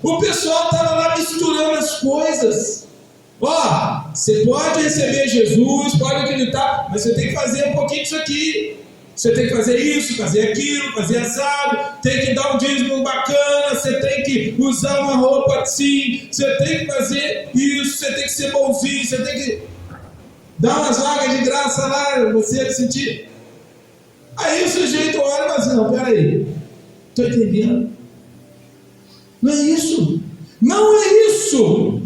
O pessoal estava lá misturando as coisas. Você pode receber Jesus, pode acreditar, mas você tem que fazer um pouquinho disso aqui. Você tem que fazer isso, fazer aquilo, fazer assado, tem que dar um dízimo bacana, você tem que usar uma roupa assim, você tem que fazer isso, você tem que ser bonzinho, você tem que dar umas vagas de graça lá, você sentir. Aí o sujeito olha e fala assim, não, peraí, estou entendendo. Não é isso. Não é isso.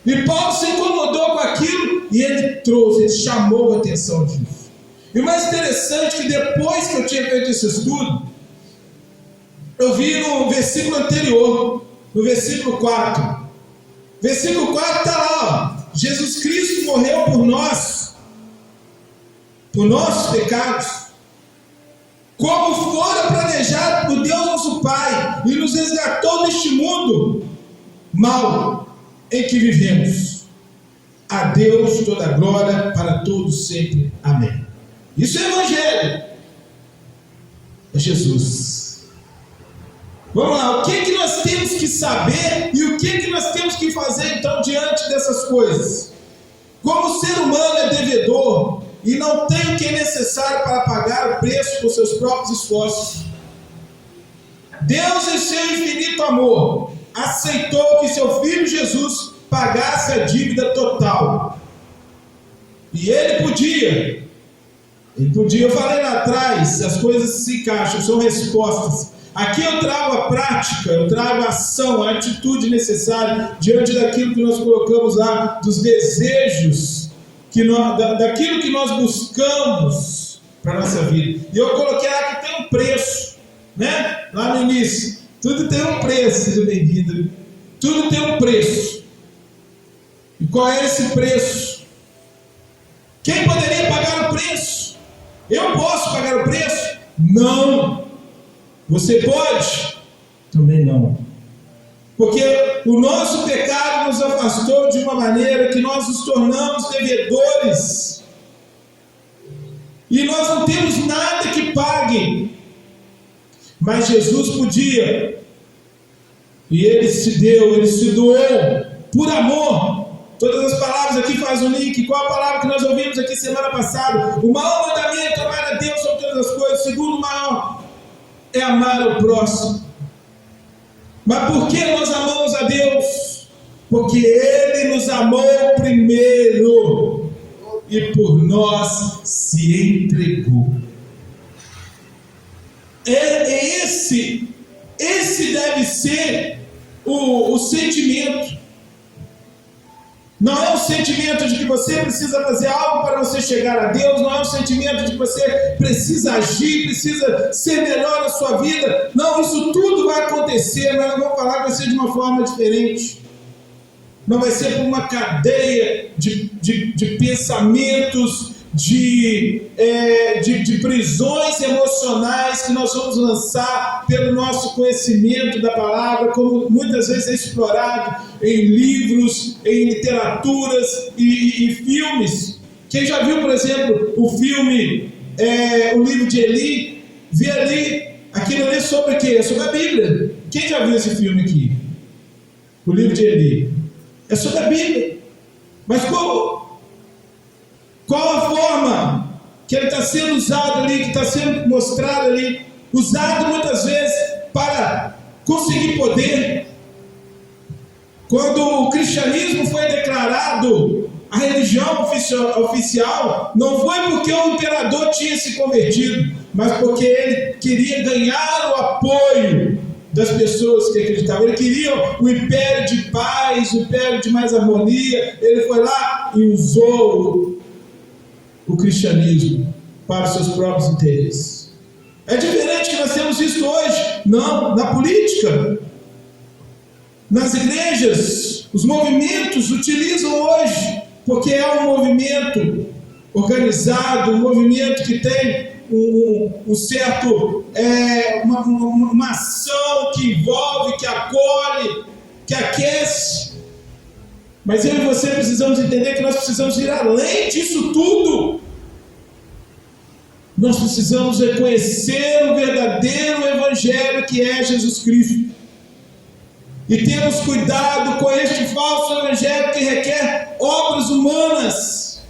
E Paulo se incomodou com aquilo e ele trouxe, ele chamou a atenção disso. E o mais interessante é que depois que eu tinha feito esse estudo, eu vi no versículo anterior, no versículo 4. Versículo 4 está lá, Jesus Cristo morreu por nós, por nossos pecados, como fora planejado por Deus nosso Pai, e nos resgatou deste mundo mau em que vivemos. A Deus toda a glória para todos sempre. Amém. Isso é Evangelho. É Jesus. Vamos lá, o que nós temos que saber e o que nós temos que fazer então diante dessas coisas? Como o ser humano é devedor e não tem o que é necessário para pagar o preço por seus próprios esforços, Deus, em seu infinito amor, aceitou que seu Filho Jesus pagasse a dívida total. E ele podia, eu falei lá atrás, as coisas se encaixam, são respostas. Aqui eu trago a prática, eu trago a ação, a atitude necessária diante daquilo que nós colocamos lá, dos desejos, daquilo que nós buscamos para a nossa vida. E eu coloquei lá que tem um preço, né? Lá no início, tudo tem um preço, seja bem-vindo. Tudo tem um preço. E qual é esse preço? Quem poderia pagar o preço? Eu posso pagar o preço? Não. Você pode? Também não. Porque o nosso pecado nos afastou de uma maneira que nós nos tornamos devedores. E nós não temos nada que pague. Mas Jesus podia. E Ele se deu, Ele se doou por amor. Todas as palavras aqui fazem um link. Qual a palavra que nós ouvimos aqui semana passada? O maior mandamento é amar a Deus sobre todas as coisas. O segundo maior é amar ao próximo. Mas por que nós amamos a Deus? Porque Ele nos amou primeiro e por nós se entregou. Esse deve ser o sentimento. Não é um sentimento de que você precisa fazer algo para você chegar a Deus, não é um sentimento de que você precisa agir, precisa ser melhor na sua vida. Não, isso tudo vai acontecer, mas nós vamos falar que vai ser de uma forma diferente. Não vai ser por uma cadeia de pensamentos, de prisões emocionais que nós vamos lançar pelo nosso conhecimento da palavra, como muitas vezes é explorado em livros, em literaturas e filmes. Quem já viu, por exemplo, o filme, o livro de Eli, vê ali, aquilo ali sobre o quê? É sobre a Bíblia. Quem já viu esse filme aqui? O livro de Eli. É sobre a Bíblia. Mas qual a forma que ele está sendo usado ali, que está sendo mostrado ali, usado muitas vezes para conseguir poder? Quando o cristianismo foi declarado a religião oficial, não foi porque o imperador tinha se convertido, mas porque ele queria ganhar o apoio das pessoas que acreditavam. Ele queria o império de paz, o império de mais harmonia. Ele foi lá e usou o cristianismo para os seus próprios interesses. É diferente que nós temos visto hoje, não, na política, nas igrejas. Os movimentos utilizam hoje, porque é um movimento organizado, um movimento que tem um certo, uma ação que envolve, que acolhe, que aquece. Mas eu e você precisamos entender que nós precisamos ir além disso tudo. Nós precisamos reconhecer o verdadeiro Evangelho que é Jesus Cristo. E temos cuidado com este falso Evangelho que requer obras humanas,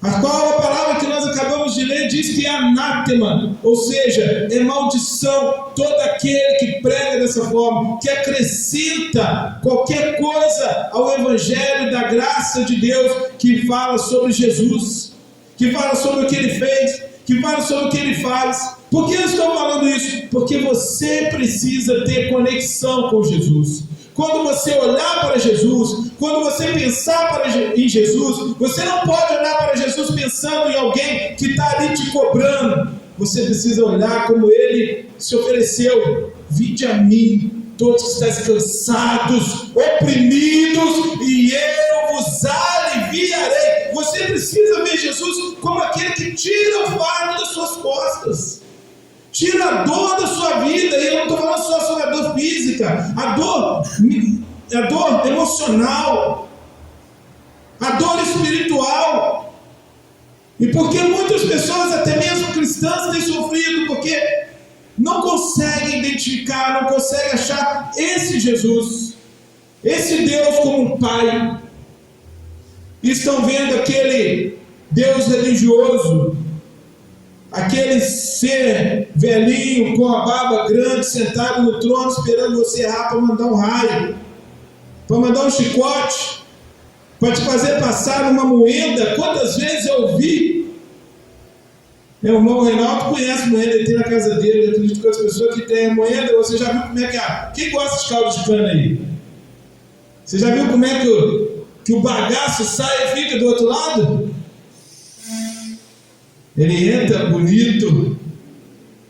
a qual a palavra que nós acabamos de ler diz que é anátema, ou seja, é maldição todo aquele que prega dessa forma, que acrescenta qualquer coisa ao Evangelho da graça de Deus, que fala sobre Jesus, que fala sobre o que Ele fez, que fala sobre o que Ele faz. Por que eu estou falando isso? Porque você precisa ter conexão com Jesus. Quando você olhar para Jesus, quando você pensar em Jesus, você não pode olhar para Jesus pensando em alguém que está ali te cobrando. Você precisa olhar como Ele se ofereceu: vinde a mim, todos que estáis cansados, oprimidos, e eu vos aliviarei. Você precisa ver Jesus como aquele que tira o fardo das suas costas, tira a dor da sua vida. E eu não estou falando só sobre a dor física, a dor emocional, a dor espiritual. E porque muitas pessoas, até mesmo cristãs, têm sofrido porque não conseguem identificar, não conseguem achar esse Jesus, esse Deus como um Pai. E estão vendo aquele Deus religioso, aquele ser velhinho com a barba grande, sentado no trono, esperando você errar para mandar um raio, para mandar um chicote, para te fazer passar uma moeda. Quantas vezes eu ouvi? Meu irmão Reinaldo conhece moeda, ele tem na casa dele. Eu acredito que as pessoas que têm moeda, você já viu como é que é? Quem gosta de caldo de cana aí? Você já viu como é que o bagaço sai e fica do outro lado? Ele entra bonito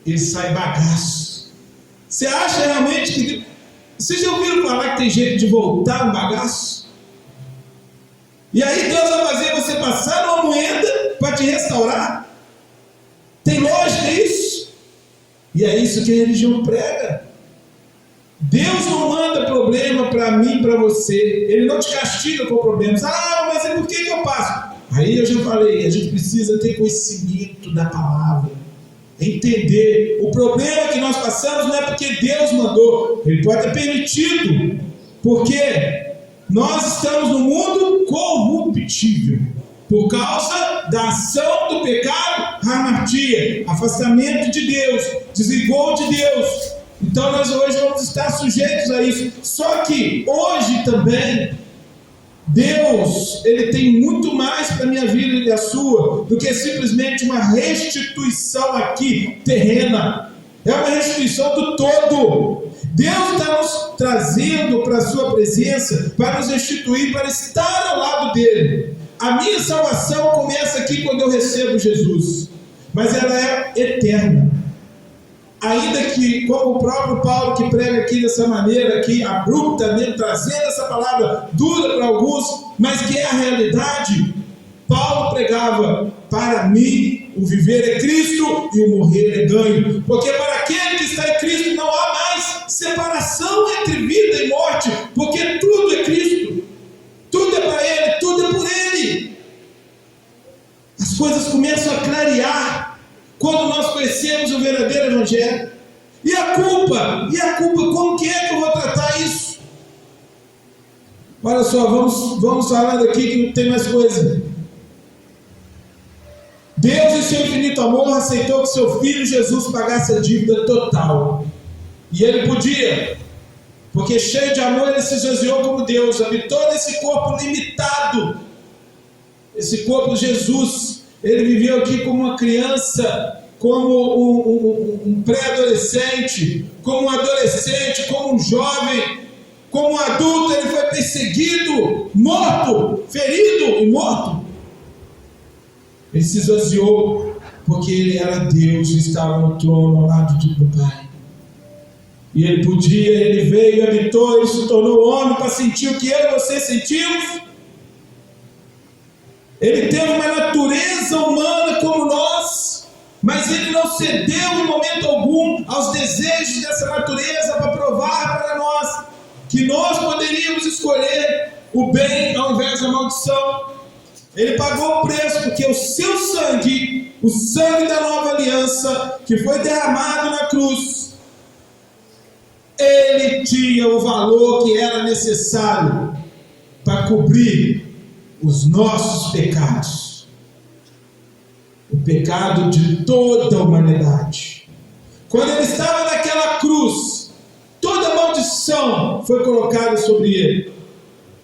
e sai bagaço. Você acha realmente que... Vocês já ouviram falar que tem jeito de voltar um bagaço? E aí Deus vai fazer você passar uma moeda para te restaurar? Tem lógica isso? E é isso que a religião prega. Deus não manda problema para mim, para você. Ele não te castiga com problemas. Ah, mas por que eu passo? Aí eu já falei, a gente precisa ter conhecimento da palavra, entender. O problema que nós passamos não é porque Deus mandou, Ele pode ter permitido, porque nós estamos no mundo corruptível, por causa da ação do pecado, hamartia, afastamento de Deus, desligou de Deus. Então nós hoje vamos estar sujeitos a isso. Só que hoje também Deus, Ele tem muito mais para a minha vida e a sua do que simplesmente uma restituição aqui terrena. É uma restituição do todo. Deus está nos trazendo para a sua presença, para nos instituir, para estar ao lado dele. A minha salvação começa aqui quando eu recebo Jesus, mas ela é eterna. Ainda que, como o próprio Paulo que prega aqui dessa maneira, aqui abruptamente, trazendo essa palavra dura para alguns, mas que é a realidade, Paulo pregava: para mim o viver é Cristo e o morrer é ganho, porque para aquele que está em Cristo não há mais separação entre vida e morte, porque tudo é Cristo, tudo é para Ele, tudo é por Ele. As coisas começam a clarear quando nós conhecemos o verdadeiro Evangelho. E a culpa, como que é que eu vou tratar isso? Olha só, vamos falando aqui que não tem mais coisa. Deus, em seu infinito amor, aceitou que seu Filho Jesus pagasse a dívida total. E Ele podia, porque cheio de amor Ele se esvaziou como Deus, habitou nesse corpo limitado, esse corpo de Jesus. Ele viveu aqui como uma criança, como um pré-adolescente, como um adolescente, como um jovem, como um adulto. Ele foi perseguido, morto, ferido e morto. Ele se esvaziou porque Ele era Deus e estava no trono ao lado do Pai. E Ele podia, Ele veio e habitou, Ele se tornou homem para sentir o que eu e você sentimos. Ele teve uma natureza humana como nós, mas Ele não cedeu em momento algum aos desejos dessa natureza para provar para nós que nós poderíamos escolher o bem ao invés da maldição. Ele pagou o preço, porque o seu sangue, o sangue da nova aliança, que foi derramado na cruz, ele tinha o valor que era necessário para cobrir os nossos pecados, o pecado de toda a humanidade. Quando ele estava naquela cruz, toda maldição foi colocada sobre ele,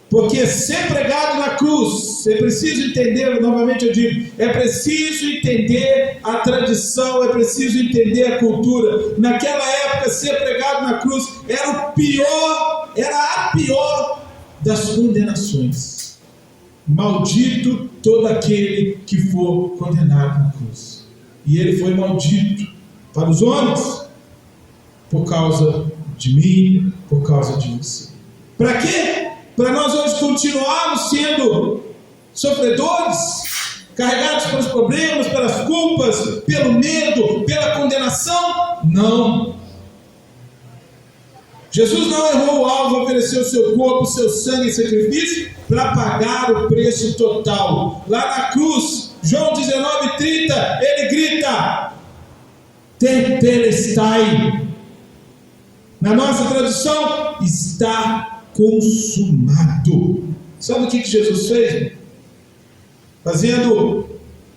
porque ser pregado na cruz, é preciso entender, novamente eu digo, é preciso entender a tradição, é preciso entender a cultura. Naquela época, ser pregado na cruz era o pior, era a pior das condenações. Maldito todo aquele que for condenado na cruz. E ele foi maldito para os homens, por causa de mim, por causa de você. Para quê? Para nós hoje continuarmos sendo sofredores, carregados pelos problemas, pelas culpas, pelo medo, pela condenação? Não. Jesus não errou o alvo, ofereceu o seu corpo, o seu sangue em sacrifício para pagar o preço total. Lá na cruz, João 19:30, ele grita: Tetelestai. Na nossa tradução, está consumado. Sabe o que Jesus fez?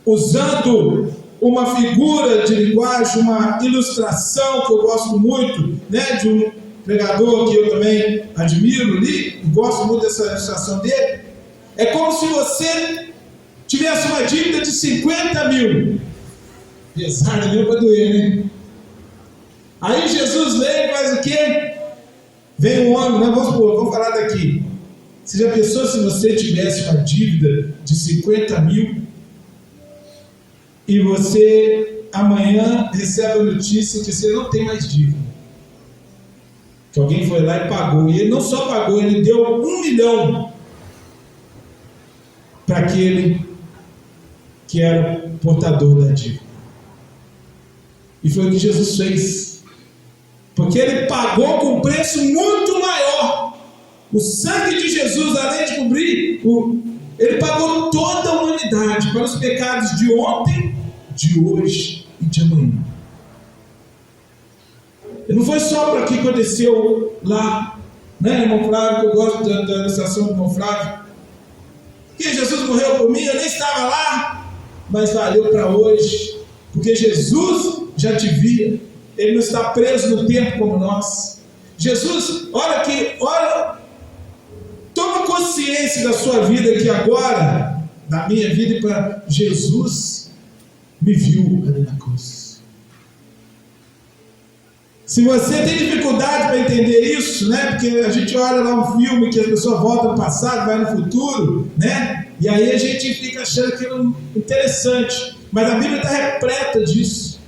Usando uma figura de linguagem, uma ilustração que eu gosto muito, né, de um pregador que eu também admiro, li, gosto muito dessa ilustração dele. É como se você tivesse uma dívida de 50 mil. Pesada mesmo para doer, né? Aí Jesus vem e faz o quê? Vem um homem, né? Vamos falar daqui. Você já pensou se você tivesse uma dívida de 50 mil e você amanhã recebe a notícia que você não tem mais dívida? Que alguém foi lá e pagou. E ele não só pagou, ele deu 1 milhão para aquele que era portador da dívida. E foi o que Jesus fez. Porque ele pagou com um preço muito maior. O sangue de Jesus, além de cobrir, ele pagou toda a humanidade para os pecados de ontem, de hoje e de amanhã. E não foi só para o que aconteceu lá, né, irmão Flávio, que eu gosto da ilustração do irmão Flávio. Que Jesus morreu por mim, eu nem estava lá, mas valeu para hoje, porque Jesus já te via, ele não está preso no tempo como nós. Jesus, olha, toma consciência da sua vida aqui agora, da minha vida, e para Jesus me viu ali na cruz. Se você tem dificuldade para entender isso, né? Porque a gente olha lá um filme que a pessoa volta no passado, vai no futuro, né? E aí a gente fica achando aquilo interessante. Mas a Bíblia está repleta disso.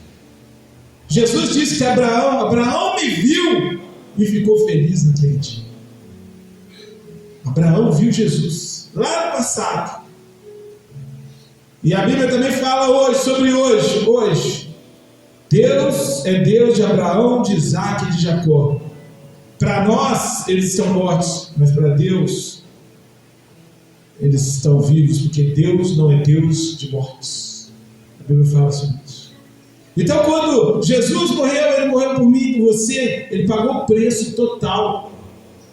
Jesus disse que Abraão me viu e ficou feliz naquele dia. Abraão viu Jesus lá no passado. E a Bíblia também fala hoje, sobre hoje. Deus é Deus de Abraão, de Isaac e de Jacó. Para nós, eles estão mortos, mas para Deus, eles estão vivos, porque Deus não é Deus de mortos. A Bíblia fala sobre isso. Então, quando Jesus morreu, Ele morreu por mim e por você. Ele pagou o preço total.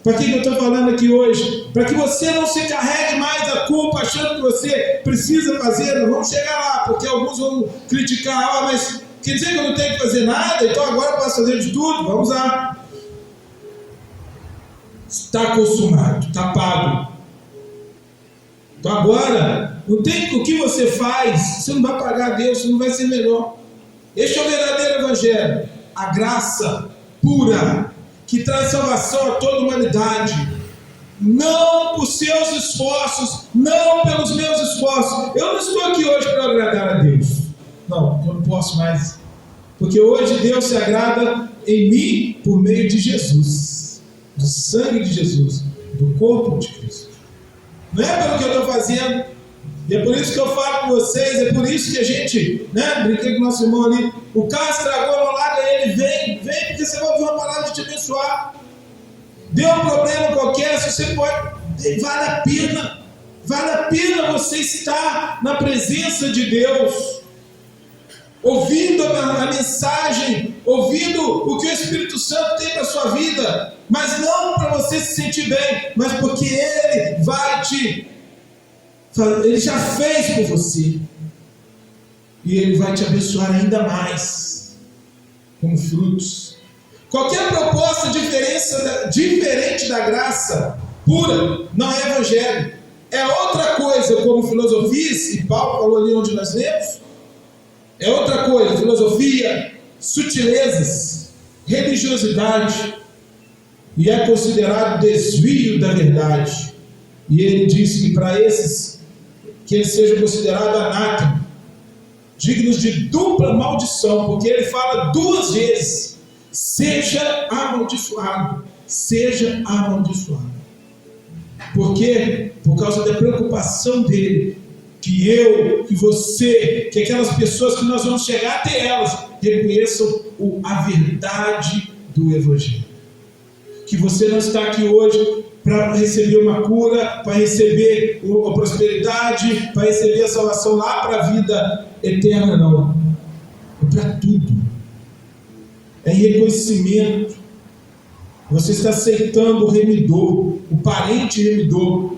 Para que eu estou falando aqui hoje? Para que você não se carregue mais a culpa, achando que você precisa fazer. Nós vamos chegar lá, porque alguns vão criticar, mas quer dizer que eu não tenho que fazer nada, então agora eu posso fazer de tudo? Vamos lá. Está consumado, está pago. Então agora, não tem o que você faz, você não vai pagar a Deus, você não vai ser melhor. Este é o verdadeiro evangelho, a graça pura, que traz salvação a toda a humanidade. Não por seus esforços, não pelos meus esforços. Eu não estou aqui hoje para agradar a Deus. Não, eu não posso mais. Porque hoje Deus se agrada em mim por meio de Jesus, do sangue de Jesus, do corpo de Cristo. Não é pelo que eu estou fazendo. E é por isso que eu falo com vocês, é por isso que a gente, brinquei com o nosso irmão ali, o carro estragou, não larga ele, vem, porque você vai ouvir uma palavra de te abençoar. Deu um problema qualquer, se você pode, vale a pena você estar na presença de Deus, ouvindo a mensagem, ouvindo o que o Espírito Santo tem para a sua vida, mas não para você se sentir bem, mas porque Ele já fez por você, e Ele vai te abençoar ainda mais, como frutos. Qualquer proposta diferente da graça pura não é evangelho, é outra coisa, como filosofias, e Paulo falou ali onde nós lemos, é outra coisa, filosofia, sutilezas, religiosidade, e é considerado desvio da verdade. E ele disse que para esses, que eles sejam considerados anátema, dignos de dupla maldição, porque ele fala duas vezes: seja amaldiçoado, seja amaldiçoado. Por quê? Por causa da preocupação dele, que eu, que você, que aquelas pessoas que nós vamos chegar até elas, reconheçam a verdade do Evangelho. Que você não está aqui hoje para receber uma cura, para receber uma prosperidade, para receber a salvação lá para a vida eterna, não. É para tudo. É reconhecimento. Você está aceitando o remidor, o parente remidor,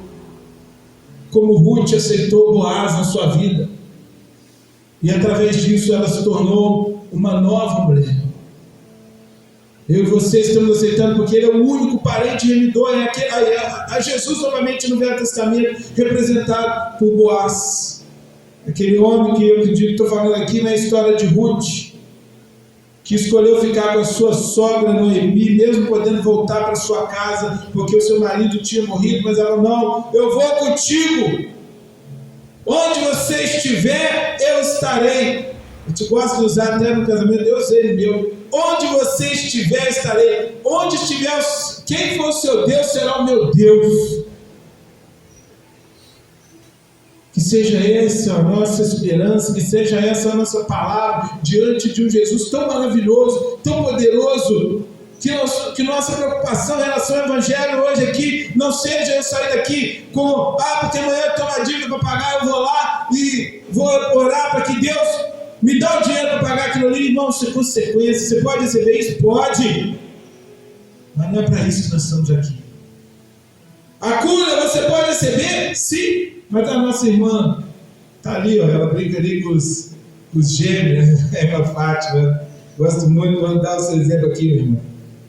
como Ruth aceitou Boaz na sua vida, e através disso ela se tornou uma nova mulher. Eu e você estamos aceitando porque Ele é o único parente remidor, a Jesus novamente no Velho Testamento, representado por Boaz, aquele homem que eu acredito que estou falando aqui na história de Ruth, que escolheu ficar com a sua sogra Noemi, mesmo podendo voltar para sua casa, porque o seu marido tinha morrido, mas ela: não, eu vou contigo, onde você estiver, eu estarei. A gente gosta de usar até no casamento: Deus, Ele meu, onde você estiver, eu estarei. Onde estiver, quem for o seu Deus, será o meu Deus. Que seja essa a nossa esperança, que seja essa a nossa palavra diante de um Jesus tão maravilhoso, tão poderoso, que nossa preocupação em relação ao Evangelho hoje aqui não seja eu sair daqui com: porque amanhã eu tenho uma dívida para pagar, eu vou lá e vou orar para que Deus me dê o dinheiro para pagar aquilo ali. Irmão, isso é consequência. Você pode receber isso? Pode, mas não é para isso que nós estamos aqui. A cura você pode receber? Sim. Mas a nossa irmã está ali, ela brinca ali com os gêmeos, a irmã Fátima. Gosto muito, vou dar o seu exemplo aqui, minha irmã.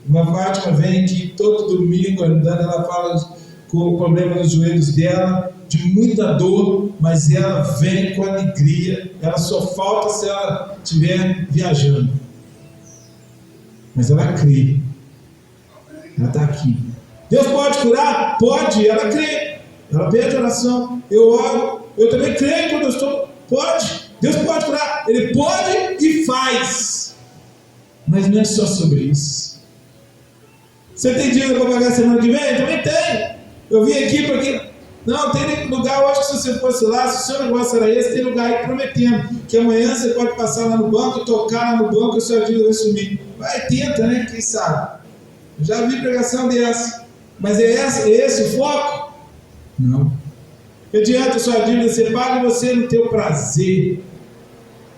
Irmã Fátima vem aqui todo domingo andando, ela fala com o problema nos joelhos dela, de muita dor, mas ela vem com alegria. Ela só falta se ela estiver viajando. mas ela crê. Ela está aqui. Deus pode curar? Pode, ela crê. Ela pede oração, eu oro, eu também creio quando eu estou. Pode, Deus pode curar, Ele pode e faz. Mas não é só sobre isso. Você tem dinheiro para pagar semana que vem? Também tem. Eu vim aqui para aqui. Não, tem lugar, eu acho que se você fosse lá, se o seu negócio era esse, tem lugar aí prometendo que amanhã você pode passar lá no banco, tocar lá no banco e o seu dinheiro vai sumir. Vai, tenta, né? Quem sabe? Eu já vi pregação dessa. Mas é esse o foco? Não. Que adianta a sua dívida ser paga e você não ter o prazer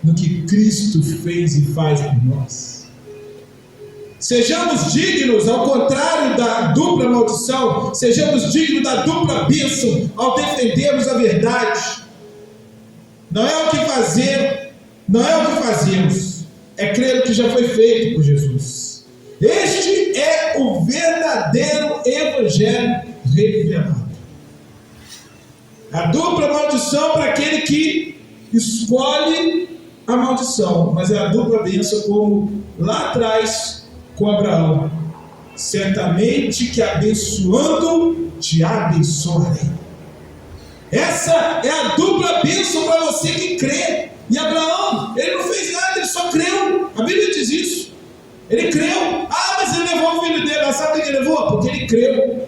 no que Cristo fez e faz por nós. Sejamos dignos, ao contrário da dupla maldição, sejamos dignos da dupla bênção ao defendermos a verdade. Não é o que fazer, não é o que fazemos, é crer no que já foi feito por Jesus. Este é o verdadeiro evangelho revelado. A dupla maldição para aquele que escolhe a maldição, mas é a dupla bênção como lá atrás com Abraão. Certamente que abençoando te abençoarei. Essa é a dupla bênção para você que crê. E Abraão, ele não fez nada, ele só creu. A Bíblia diz isso. Ele creu. Ah, mas ele levou o filho dele. Sabe por que ele levou? Porque ele creu.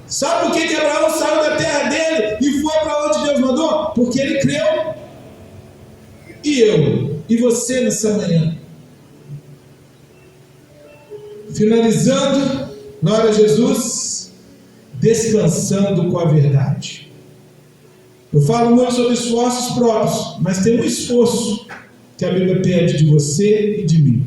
Sabe por que Abraão saiu da terra dele e foi para onde Deus mandou? Porque ele creu. E eu? E você nessa manhã? Finalizando, glória a Jesus, descansando com a verdade. Eu falo muito sobre esforços próprios, mas tem um esforço que a Bíblia pede de você e de mim.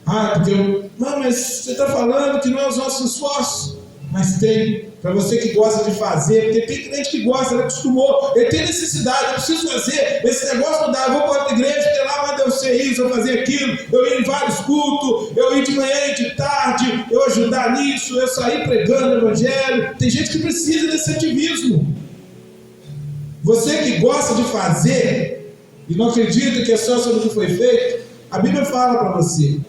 Mas você está falando que não é os nossos esforços, mas tem, para você que gosta de fazer, porque tem gente que gosta, ele acostumou, ele tem necessidade, eu preciso fazer, esse negócio não dá, eu vou para outra igreja, porque lá vai eu ser isso, eu fazer aquilo, eu ir em vários cultos, eu ir de manhã e de tarde, eu ajudar nisso, eu sair pregando o evangelho. Tem gente que precisa desse ativismo. Você que gosta de fazer e não acredita que é só sobre o que foi feito, a Bíblia fala para você,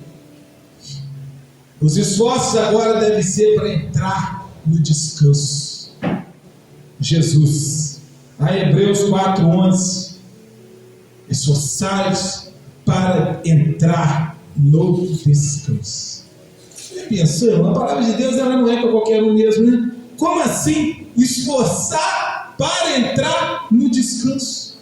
os esforços agora devem ser para entrar no descanso. Jesus, lá em Hebreus 4:11, esforçai-vos para entrar no descanso. Você pensando, a palavra de Deus ela não é para qualquer um mesmo, né? Como assim? Esforçar para entrar no descanso.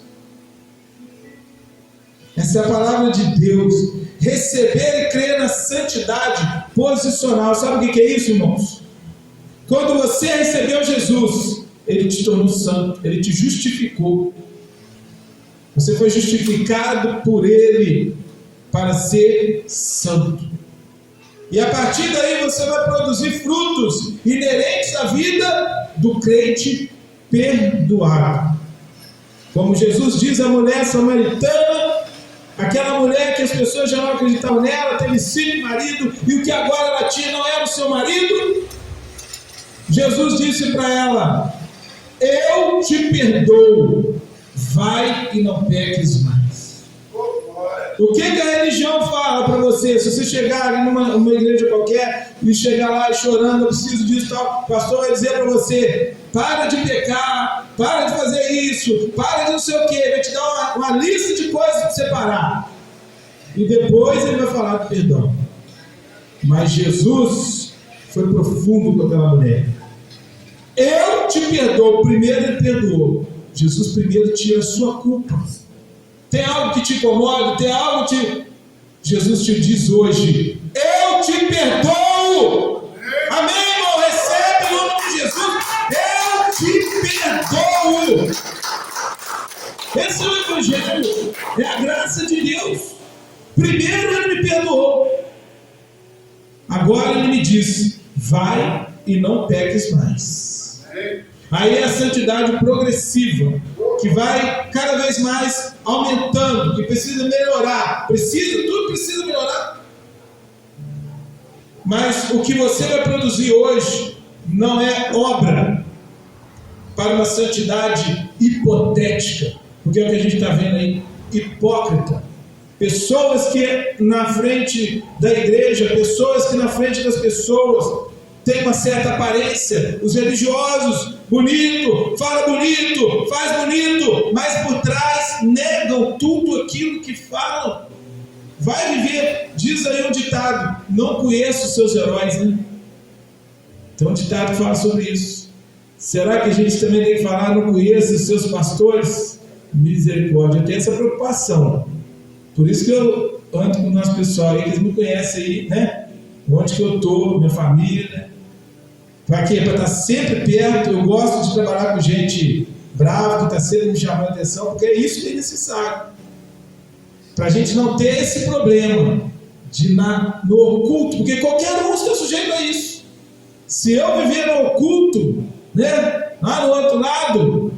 Essa é a palavra de Deus. Receber e crer na santidade posicional. Sabe o que é isso, irmãos? Quando você recebeu Jesus, Ele te tornou santo, Ele te justificou. Você foi justificado por Ele para ser santo. E a partir daí você vai produzir frutos inerentes à vida do crente perdoado. Como Jesus diz à mulher samaritana, aquela mulher que as pessoas já não acreditavam nela, teve 5 maridos, e o que agora ela tinha não era o seu marido. Jesus disse para ela: eu te perdoo, vai e não peques mais. O que a religião fala para você? Se você chegar em uma igreja qualquer e chegar lá chorando, eu preciso disso, tal, o pastor vai dizer para você: para de pecar, para de fazer isso, para de não sei o que, vai te dar uma lista de coisas para você parar. E depois ele vai falar de perdão. Mas Jesus foi profundo com aquela mulher. Eu te perdoo. Primeiro ele perdoou. Jesus primeiro tira a sua culpa. Tem algo que te incomoda? Tem algo que Jesus te diz hoje: eu te perdoo. Amém, irmão? Recebe o nome de Jesus. Eu te perdoo. Esse é o evangelho. É a graça de Deus. Primeiro ele me perdoou. Agora ele me diz: vai e não peques mais. Aí é a santidade progressiva, que vai cada vez mais aumentando, que precisa melhorar. Tudo precisa melhorar. Mas o que você vai produzir hoje não é obra para uma santidade hipotética, porque é o que a gente está vendo aí, hipócrita. pessoas que na frente da igreja, pessoas que na frente das pessoas têm uma certa aparência, os religiosos, bonito, fala bonito, faz bonito, mas por trás negam tudo aquilo que falam. Vai viver, diz aí um ditado, não conheço os seus heróis, né? Tem um ditado que fala sobre isso. Será que a gente também tem que falar, não conheço os seus pastores? Misericórdia, eu tenho essa preocupação. Por isso que eu ando com o nosso pessoal aí, que eles me conhecem aí, né? Onde que eu estou, minha família, né? Para quê? Para estar sempre perto. Eu gosto de trabalhar com gente brava, que está sempre me chamando a atenção, porque é isso que é necessário. Para a gente não ter esse problema no oculto, porque qualquer um está sujeito a isso. Se eu viver no oculto, né? Lá no outro lado,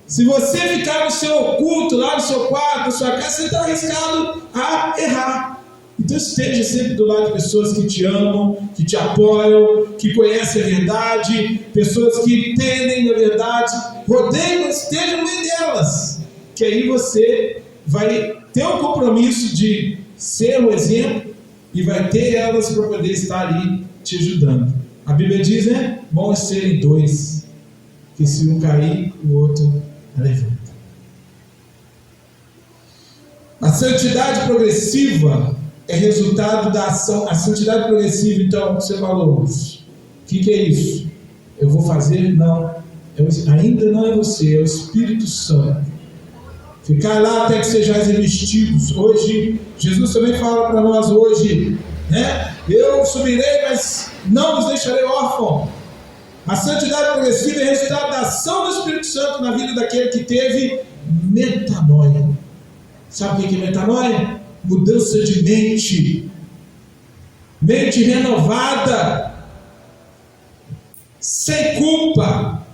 se você ficar no seu oculto, lá no seu quarto, na sua casa, você está arriscado a errar. Então esteja sempre do lado de pessoas que te amam, que te apoiam, que conhecem a verdade, pessoas que entendem a verdade. Rodeie, esteja no meio delas, que aí você vai ter o compromisso de ser um exemplo e vai ter elas para poder estar ali te ajudando. A Bíblia diz, né? Bom é serem dois, que se um cair, o outro levanta. A santidade progressiva é resultado da ação. A santidade progressiva, então, você falou, o que é isso? Eu vou fazer? Não. Ainda não é você, é o Espírito Santo. Ficar lá até que sejais revestidos. Hoje, Jesus também fala para nós hoje, né? Eu subirei, mas não os deixarei órfãos. A santidade progressiva é resultado da ação do Espírito Santo na vida daquele que teve metanoia. Sabe o que é metanoia? Mudança de mente. Mente renovada, sem culpa.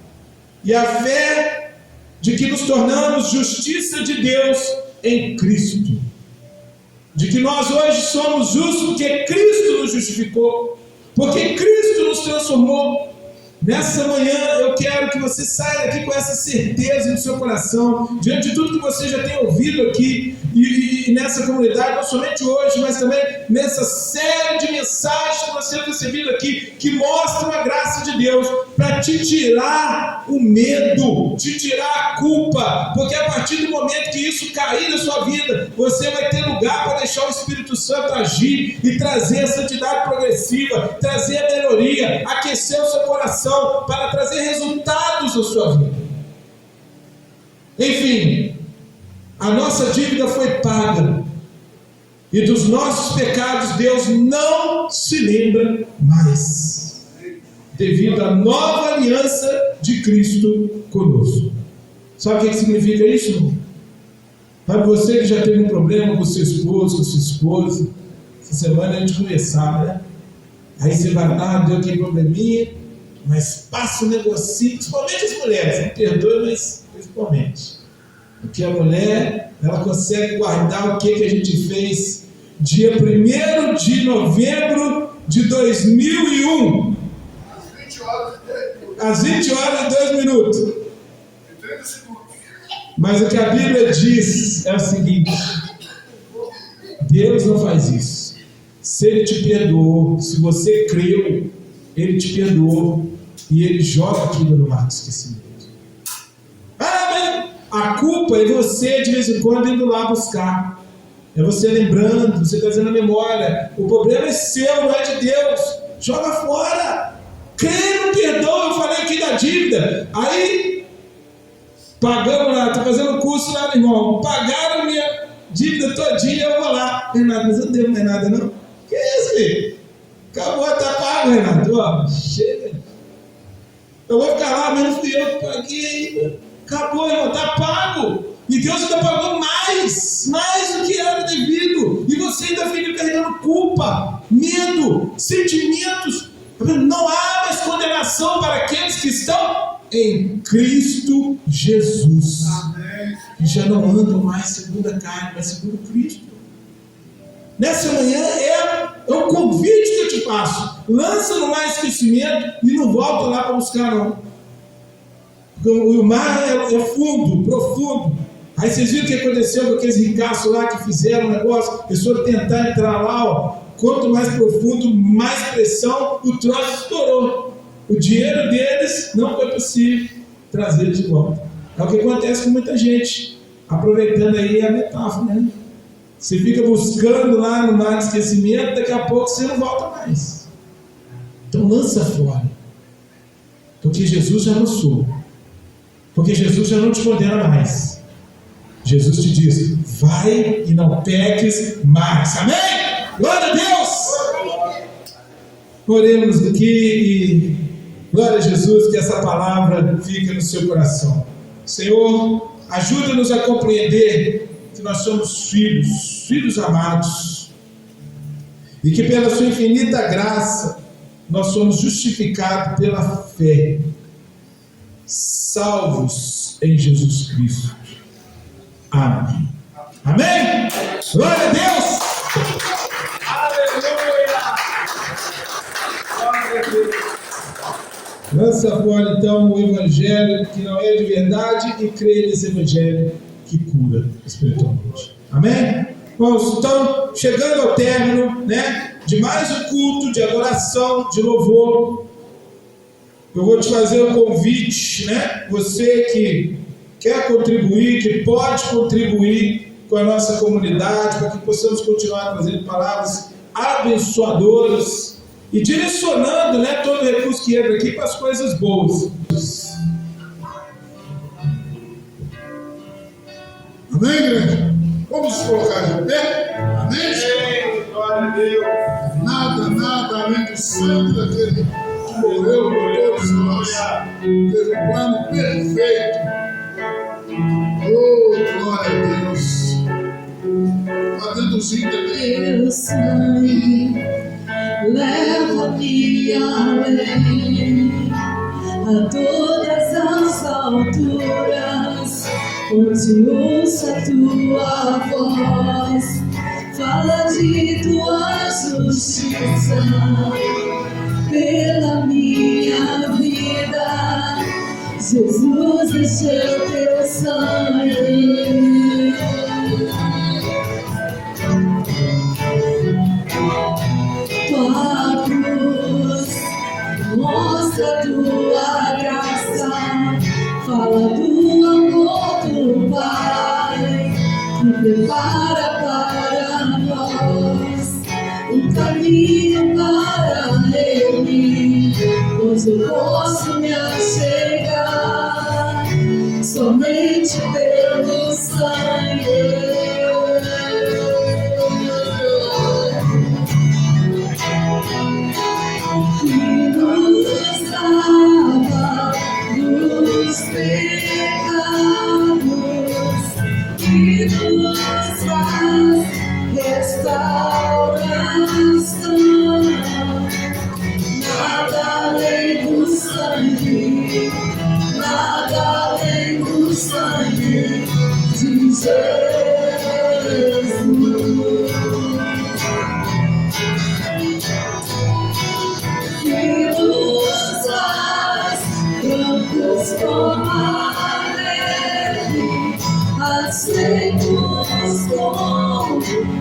E a fé de que nos tornamos justiça de Deus em Cristo. De que nós hoje somos justos porque Cristo nos justificou. Porque Cristo nos transformou. Nessa manhã eu quero que você saia daqui com essa certeza no seu coração, diante de tudo que você já tem ouvido aqui e nessa comunidade, não somente hoje, mas também nessa série de mensagens que nós temos recebido aqui, que mostram a graça de Deus para te tirar o medo, te tirar a culpa, porque a partir do momento que isso cair na sua vida, você vai ter lugar para deixar o Espírito Santo agir e trazer a santidade progressiva, trazer a melhoria, aquecer o seu coração, para trazer resultados na sua vida. Enfim, a nossa dívida foi paga e dos nossos pecados Deus não se lembra mais, devido à nova aliança de Cristo conosco. Sabe o que significa isso, irmão? Para você que já teve um problema com seu esposo, com sua esposa, essa semana a gente conversava, né? Aí você vai lá, deu aquele probleminha, mas passa um negocinho, principalmente as mulheres, me perdoe, mas principalmente. Porque a mulher, ela consegue guardar o que a gente fez dia 1º de novembro de 2001. Às 20 horas e 2 minutos. Mas o que a Bíblia diz é o seguinte: Deus não faz isso. Se Ele te perdoou, se você creu, Ele te perdoou e Ele joga aquilo no mar do esquecimento. Mas a culpa é você de vez em quando indo lá buscar. É você lembrando, você trazendo a memória. O problema é seu, não é de Deus. Joga fora. Crê no perdão. Eu falei aqui da dívida. Aí pagamos lá, estou fazendo curso lá, irmão. Pagaram minha dívida todinha, eu vou lá. Renato, mas eu não devo mais nada, não. Que é isso, filho? Acabou, tá pago, Renato. Ó, chega. Eu vou ficar lá, mas não fui eu que paguei. Acabou, irmão, tá pago. E Deus ainda pagou mais do que era devido. E você ainda fica carregando culpa, medo, sentimentos. Não há mais condenação para aqueles que estão em Cristo Jesus. Amém. Que já não andam mais segundo a carne, mas segundo Cristo. Nessa manhã é um convite que eu te faço. Lança no mar esquecimento e não volta lá para buscar, não. O mar é fundo, profundo. Aí vocês viram o que aconteceu com aqueles ricaços lá que fizeram um negócio, pessoas tentar entrar lá, ó, quanto mais profundo, mais pressão, o troço estourou. O dinheiro deles não foi possível trazer de volta. É o que acontece com muita gente, aproveitando aí a metáfora, né? Você fica buscando lá no mar de esquecimento, daqui a pouco você não volta mais. Então lança fora, porque Jesus já lançou, porque Jesus já não te condena mais. Jesus te diz: vai e não peques mais. Amém? Glória a Deus! Oremos aqui e glória a Jesus, que essa palavra fique no seu coração. Senhor, ajuda-nos a compreender que nós somos filhos, filhos amados, e que pela sua infinita graça nós somos justificados pela fé, salvos em Jesus Cristo. Amém. Amém? Glória a Deus! Aleluia! Glória a Deus! Lança fora então o evangelho que não é de verdade e creia nesse evangelho que cura espiritualmente. Amém? Vamos, então, chegando ao término, né, de mais um culto de adoração, de louvor, eu vou te fazer um convite, né? Você que quer contribuir, que pode contribuir com a nossa comunidade, para que possamos continuar trazendo palavras abençoadoras e direcionando, né, todo o recurso que entra aqui para as coisas boas. Amém, igreja? Vamos nos colocar de pé? Amém? Glória a Deus. Nada além do sangue daquele que morreu por todos nós. Teve um plano perfeito. Oh, glória a Deus. Adendozinho também. Teu sangue leva-me além, a todas as alturas, onde ouço a tua voz, fala de tua justiça pela minha vida. Jesus, deixa o teu sangue. Tua cruz mostra tua graça, fala do amor do Pai, que prepara para nós um caminho para Ele, onde eu posso me achegar somente pelo sangue. Que nos lava dos pecados, que nos faz restauração. Nada além do sangue, nada além do sangue de Jesus. Como a neve, aceitos como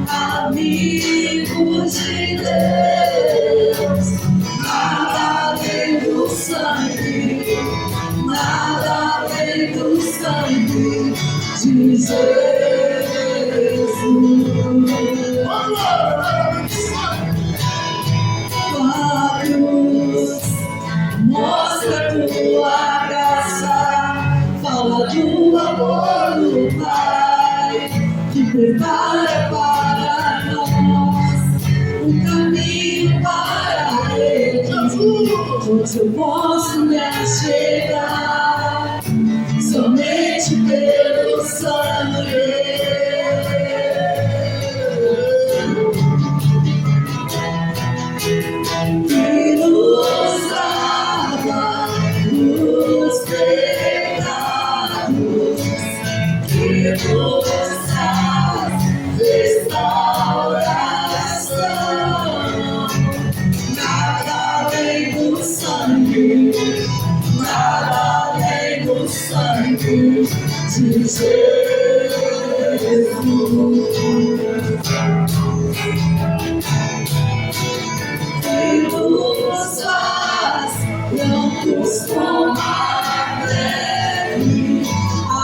amigos de Deus. Nada além do sangue, nada além do sangue de Jesus. Tua cruz mostra tua graça, fala do amor do Pai, que prepara para nós um caminho para Ele, onde eu posso me achegar somente pelo sangue. Que nos lava dos pecados, que nos traz restauração. Nada além do sangue, nada além do sangue de Jesus. Que nos faz não costumar leve,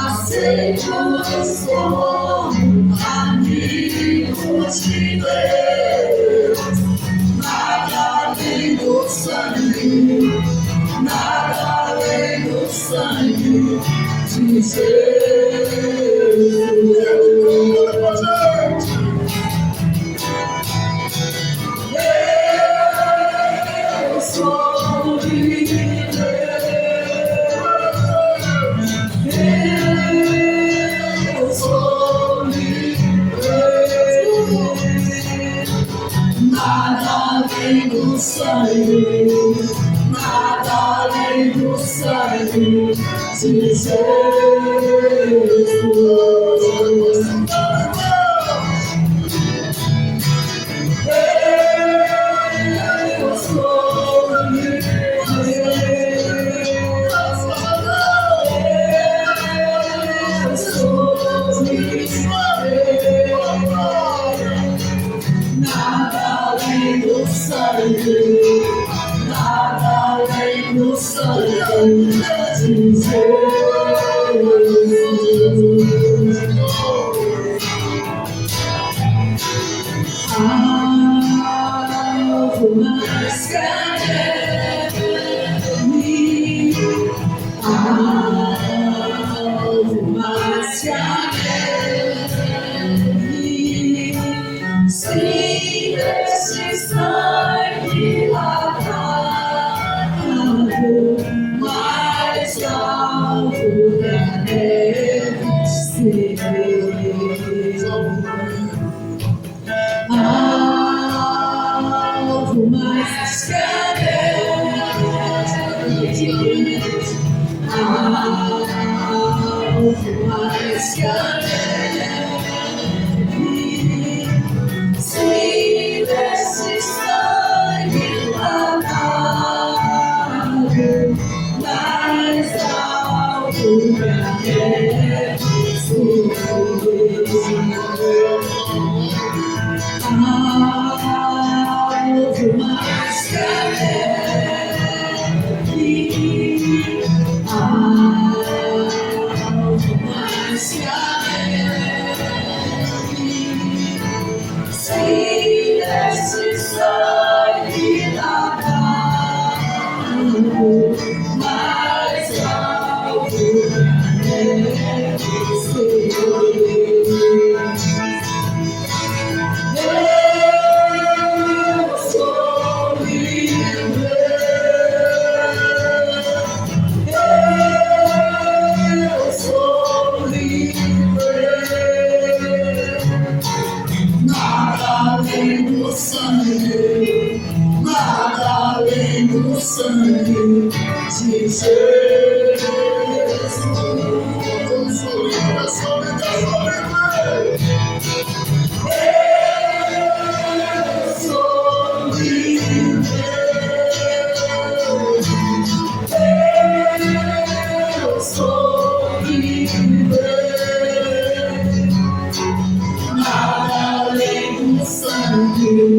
aceitos como amigos de Deus. Nada além do sangue, nada além do sangue de Jesus. Eu sou livre, eu sou livre, nada além do sangue, nada além do sangue de Jesus. Eu sou livre, eu sou livre, nada além do sangue, nada além do sangue de Jesus. Algo mais que a neve, algo mais que a neve, sim, desse sangue lavado, mais algo que a neve se algo mais que a neve, algo mais que a neve, se desse sangue lavado, mais algo que a neve se algo mais que a neve, algo mais que a neve, se desse sangue lavado, mais algo que a neve se eu sou livre, eu sou livre, nada além do sangue, nada além do sangue de Jesus. Eu sou livre, eu sou livre, eu sou livre. Eu sou livre, eu sou livre, nada além do sangue,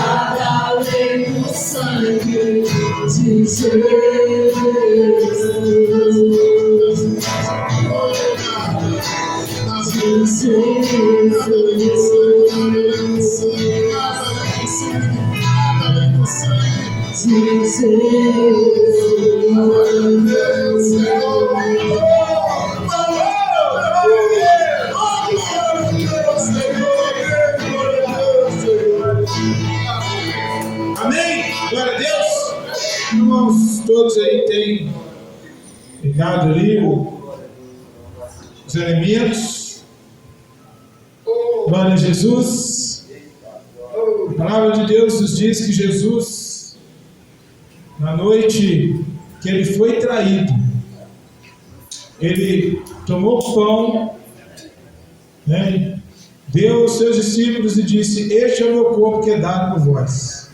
nada além do sangue de Jesus. Amém? Glória a Deus. Irmãos, todos aí têm pegado ali os elementos. Glória a Jesus. A palavra de Deus nos diz que Jesus, na noite que ele foi traído, ele tomou o pão, né, deu aos seus discípulos e disse: este é o meu corpo que é dado por vós.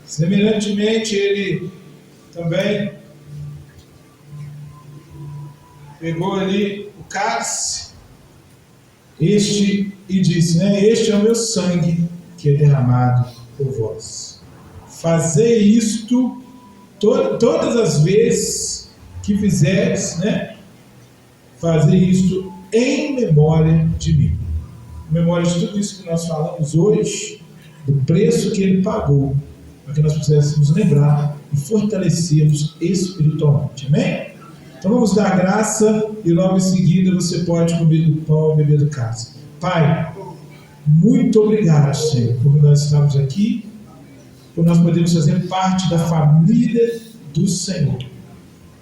Semelhantemente, ele também pegou ali o cálice, e disse, né? Este é o meu sangue que é derramado por vós. Fazei isto todas as vezes que fizeres, né? Fazei isto em memória de mim. Em memória de tudo isso que nós falamos hoje, do preço que ele pagou, para que nós pudéssemos lembrar e fortalecermos espiritualmente. Amém? Então vamos dar graça e logo em seguida você pode comer do pão e beber do cálice. Pai, muito obrigado, Senhor, por nós estarmos aqui, por nós podermos fazer parte da família do Senhor.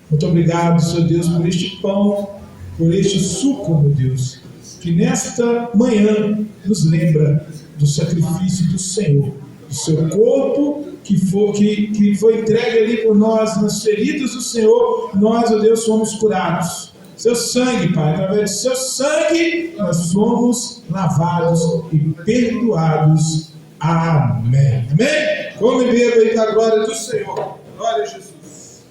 Muito obrigado, Senhor Deus, por este pão, por este suco, meu Deus, que nesta manhã nos lembra do sacrifício do Senhor, do seu corpo que foi entregue ali por nós, nas feridas do Senhor, nós, ó Deus, somos curados. Seu sangue, Pai, através do seu sangue, nós somos lavados e perdoados. Amém. Amém? Come e beba aí da glória do Senhor. Glória a Jesus.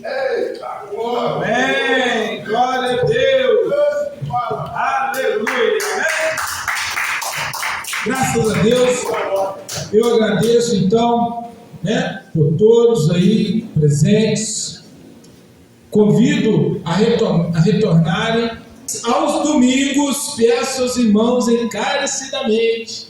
Eita, glória! Amém. Glória a Deus. Aleluia. Amém. Graças a Deus. Eu agradeço então, né, por todos aí presentes. Convido a retornarem aos domingos. Peço aos irmãos encarecidamente,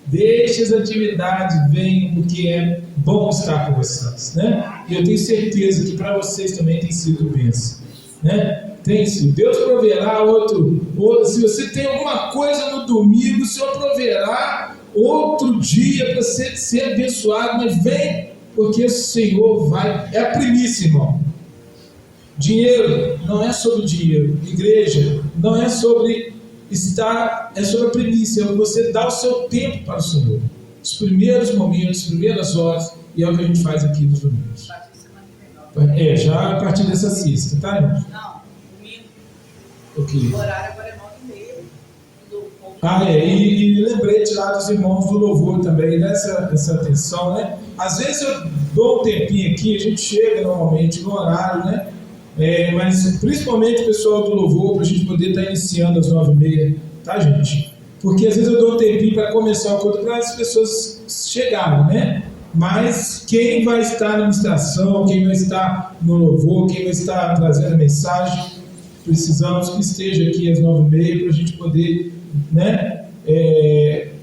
deixe as atividades, venham, porque é bom estar com vocês, né? E eu tenho certeza que para vocês também tem sido bênção, né? Tem sido. Deus proverá outro. Se você tem alguma coisa no domingo, o Senhor proverá outro dia para você ser abençoado, mas vem, porque o Senhor vai. É a primícia, irmão. Dinheiro não é sobre dinheiro. Igreja não é sobre estar, é sobre a primícia. Você dá o seu tempo para o Senhor. Os primeiros momentos, as primeiras horas, e é o que a gente faz aqui nos domingos. Já a partir dessa sexta, tá, irmão? Não, domingo. O quê? O horário agora é 9h30. E lembrete lá dos irmãos do louvor também, nessa atenção, né? Às vezes eu dou um tempinho aqui, a gente chega normalmente no horário, né? Mas principalmente o pessoal do louvor, para a gente poder estar iniciando às 9h30, tá, gente? Porque às vezes eu dou um tempinho para começar o culto para as pessoas chegarem, né? Mas quem vai estar na administração, quem vai estar no louvor, quem vai estar trazendo a mensagem, precisamos que esteja aqui às 9h30 para a gente poder, né,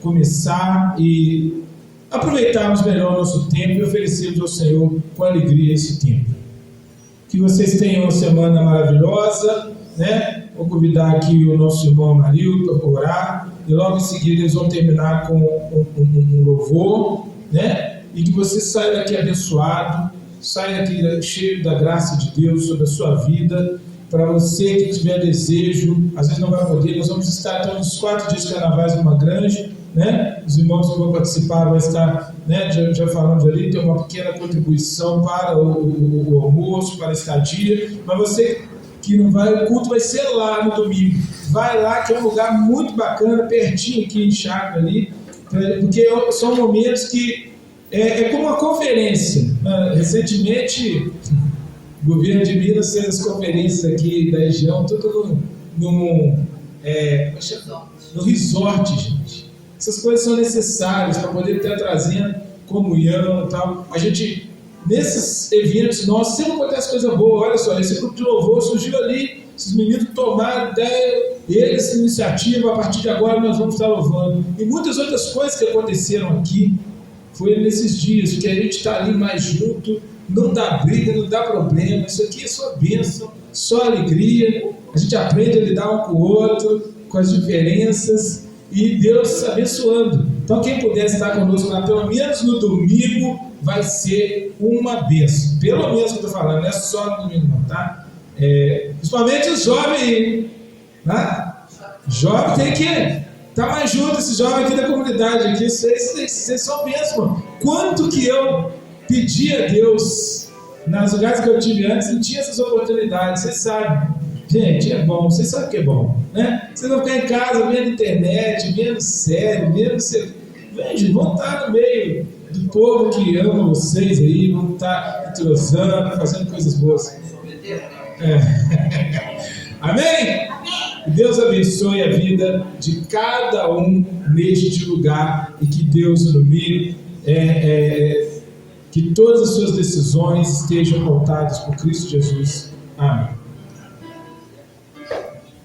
começar e aproveitarmos melhor o nosso tempo e oferecermos ao Senhor com alegria esse tempo. Que vocês tenham uma semana maravilhosa, né? Vou convidar aqui o nosso irmão Marildo para orar, e logo em seguida eles vão terminar com um louvor, né? E que você saia daqui abençoado, saia daqui cheio da graça de Deus sobre a sua vida. Para você que tiver desejo, às vezes não vai poder, nós vamos estar então, nos 4 dias de carnavais numa granja, né? Os irmãos que vão participar vão estar, né? Já falamos ali, tem uma pequena contribuição para o almoço, para a estadia, mas você que não vai, o culto vai ser lá no domingo. Vai lá, que é um lugar muito bacana, pertinho aqui em Chácara ali, porque são momentos que é como uma conferência. Recentemente, o governo de Minas fez as conferências aqui da região, tudo no resort, gente. Essas coisas são necessárias para poder estar trazendo comunhão e tal. A gente, nesses eventos nossos, sempre acontece coisa boa. Olha só, esse grupo de louvor surgiu ali, esses meninos tomaram ideia, eles, iniciativa, a partir de agora nós vamos estar louvando. E muitas outras coisas que aconteceram aqui, foi nesses dias, que a gente está ali mais junto, não dá briga, não dá problema, isso aqui é só bênção, só alegria, a gente aprende a lidar um com o outro, com as diferenças, e Deus abençoando. Então quem puder estar conosco lá, pelo menos no domingo, vai ser uma bênção, pelo menos que eu estou falando, não é só no domingo não, tá? Principalmente os jovens, tá? Jovem tem que estar mais junto, esses jovens aqui da comunidade, aqui, vocês são bênçãos. Quanto que eu pedi a Deus, nas lugares que eu tive antes, não tinha essas oportunidades, vocês sabem. Gente, é bom, vocês sabem que é bom, né? Vocês vão ficar em casa, vendo internet, vendo série, vendo... Gente, vão estar no meio do povo que ama vocês aí, vão estar entrosando, fazendo coisas boas. Amém? Que Deus abençoe a vida de cada um neste lugar e que Deus ilumine, que todas as suas decisões estejam pautadas por Cristo Jesus. Amém.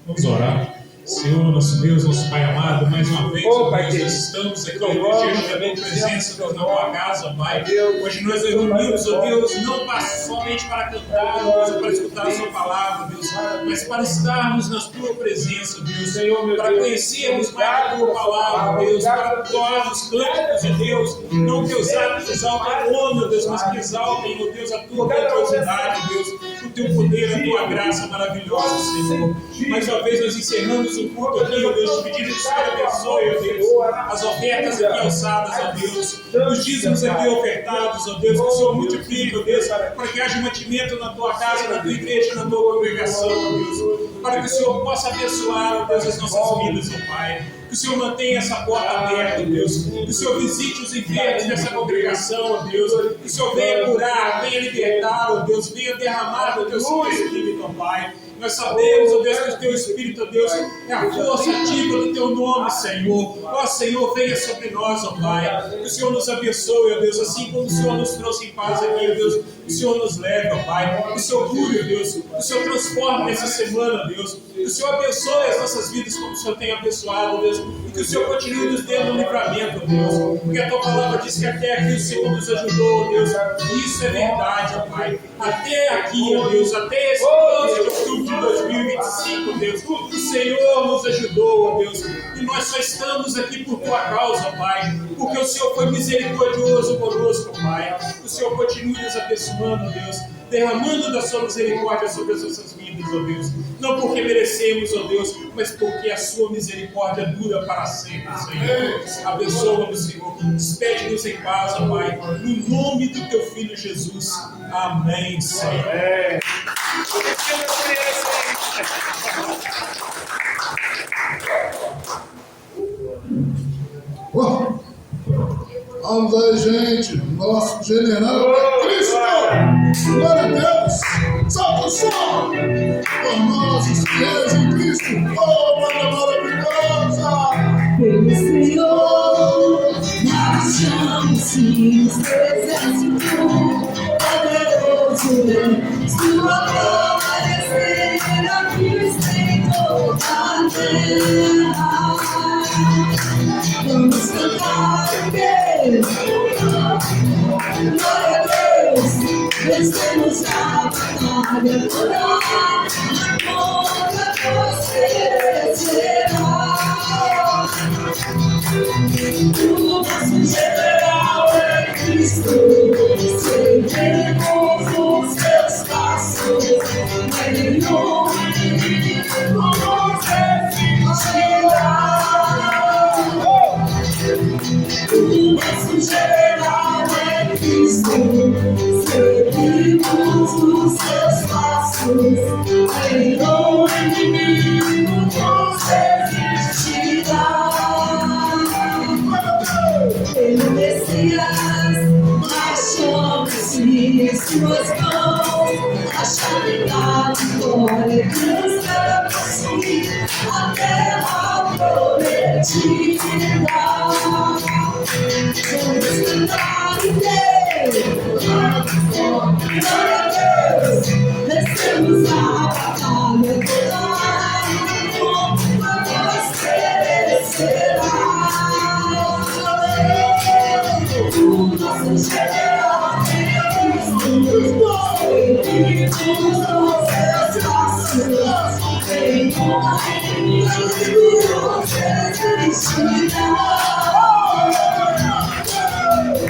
Vamos orar. Senhor, nosso Deus, nosso Pai amado, mais uma vez, Pai, nós estamos aqui diante da tua presença, Deus, na tua casa, Pai. Hoje nós reunimos, ó Deus, não somente para cantar, Deus, ou para escutar a sua palavra, Deus, mas para estarmos na tua presença, Deus, para conhecermos mais a tua palavra, Deus, para toarmos cânticos, ó Deus, não que os atos exaltem o nome, Deus, mas que exaltem, ó Deus, a tua grandiosidade, Deus, o teu poder, a tua graça maravilhosa, Senhor. Mais uma vez nós encerramos o culto aqui, ó Deus, pedindo que o Senhor abençoe, ó Deus, as ofertas aqui alçadas, ó Deus, os dízimos aqui ofertados, ó Deus, que o Senhor multiplique, ó Deus, para que haja mantimento na tua casa, na tua igreja, na tua congregação, ó Deus, para que o Senhor possa abençoar, ó Deus, as nossas vidas, ó Pai. Que o Senhor mantenha essa porta aberta, Deus. Que o Senhor visite os enfermos dessa congregação, ó Deus. Que o Senhor venha curar, venha libertar, ó Deus. Venha derramar o teu Santo Espírito, ó Pai. Nós sabemos, ó Deus, que o teu Espírito, ó Deus, é a força ativa do teu nome, Senhor. Ó Senhor, venha sobre nós, ó Pai. Que o Senhor nos abençoe, ó Deus, assim como o Senhor nos trouxe em paz aqui, ó Deus. Que o Senhor nos leve, ó Pai. Que o Senhor cure, ó Deus. Que o Senhor transforme nessa semana, ó Deus. Que o Senhor abençoe as nossas vidas como o Senhor tem abençoado, ó Deus. E que o Senhor continue nos dando um livramento, ó Deus. Porque a tua palavra diz que até aqui o Senhor nos ajudou, ó Deus. E isso é verdade, ó Pai. Até aqui, ó Deus, até esse 12 de outubro de 2025, Deus, o Senhor nos ajudou, ó Deus, e nós só estamos aqui por tua causa, Pai, porque o Senhor foi misericordioso conosco, Pai. Que o Senhor continue nos abençoando, ó Deus, derramando da sua misericórdia sobre as nossas vidas, ó Deus, não porque merecemos, ó Deus, mas porque a sua misericórdia dura para sempre, Senhor. Abençoa-nos, Senhor, despede-nos em paz, ó Pai, no nome do teu Filho Jesus. Amém, Senhor. Vamos aí, gente. Nosso general é Cristo. Glória a Deus. Salve o som. Por nossos fiéis em Cristo. Oh, banda maravilhosa. Pelo Senhor, marchamos-se no seu exército poderoso. Sua glória será vista em toda a terra. Vamos cantar a Deus. Glória a Deus. Vencemos a batalha toda. A conta prevalecerá. O nosso general é Cristo. Seguiremos os seus passos. Nenhum inimigo nos resistirá. O nosso general é Cristo. Seguimos os seus passos. Nenhum inimigo nos resistirá. Pelo Messias, achamos-se em suas mãos. A chave da vitória que nos dá possuir a terra prometida. Vamos cantar em Deus. Glória a Deus. Vencemos a batalha toda. A voz perecerá. O nosso general é Cristo. Seguimos os seus passos. Em uma inimigo nos resistirá.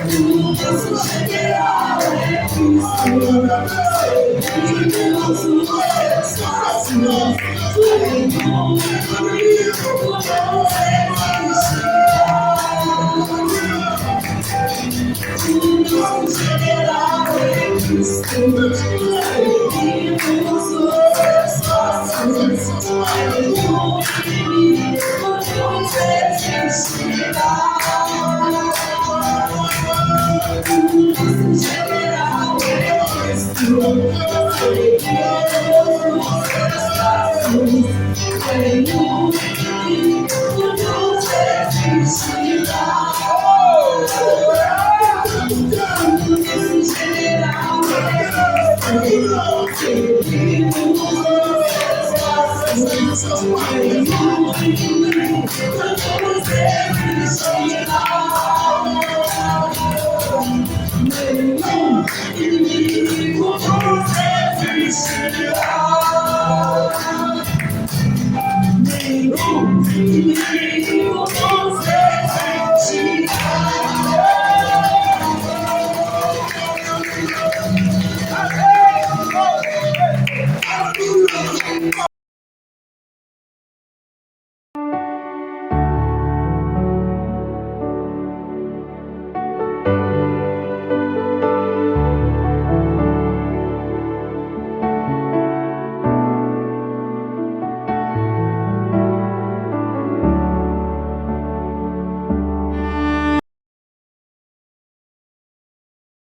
O nosso general é Cristo. Seguimos os seus passos. Em uma inimigo nos resistirá. O nosso general é Cristo.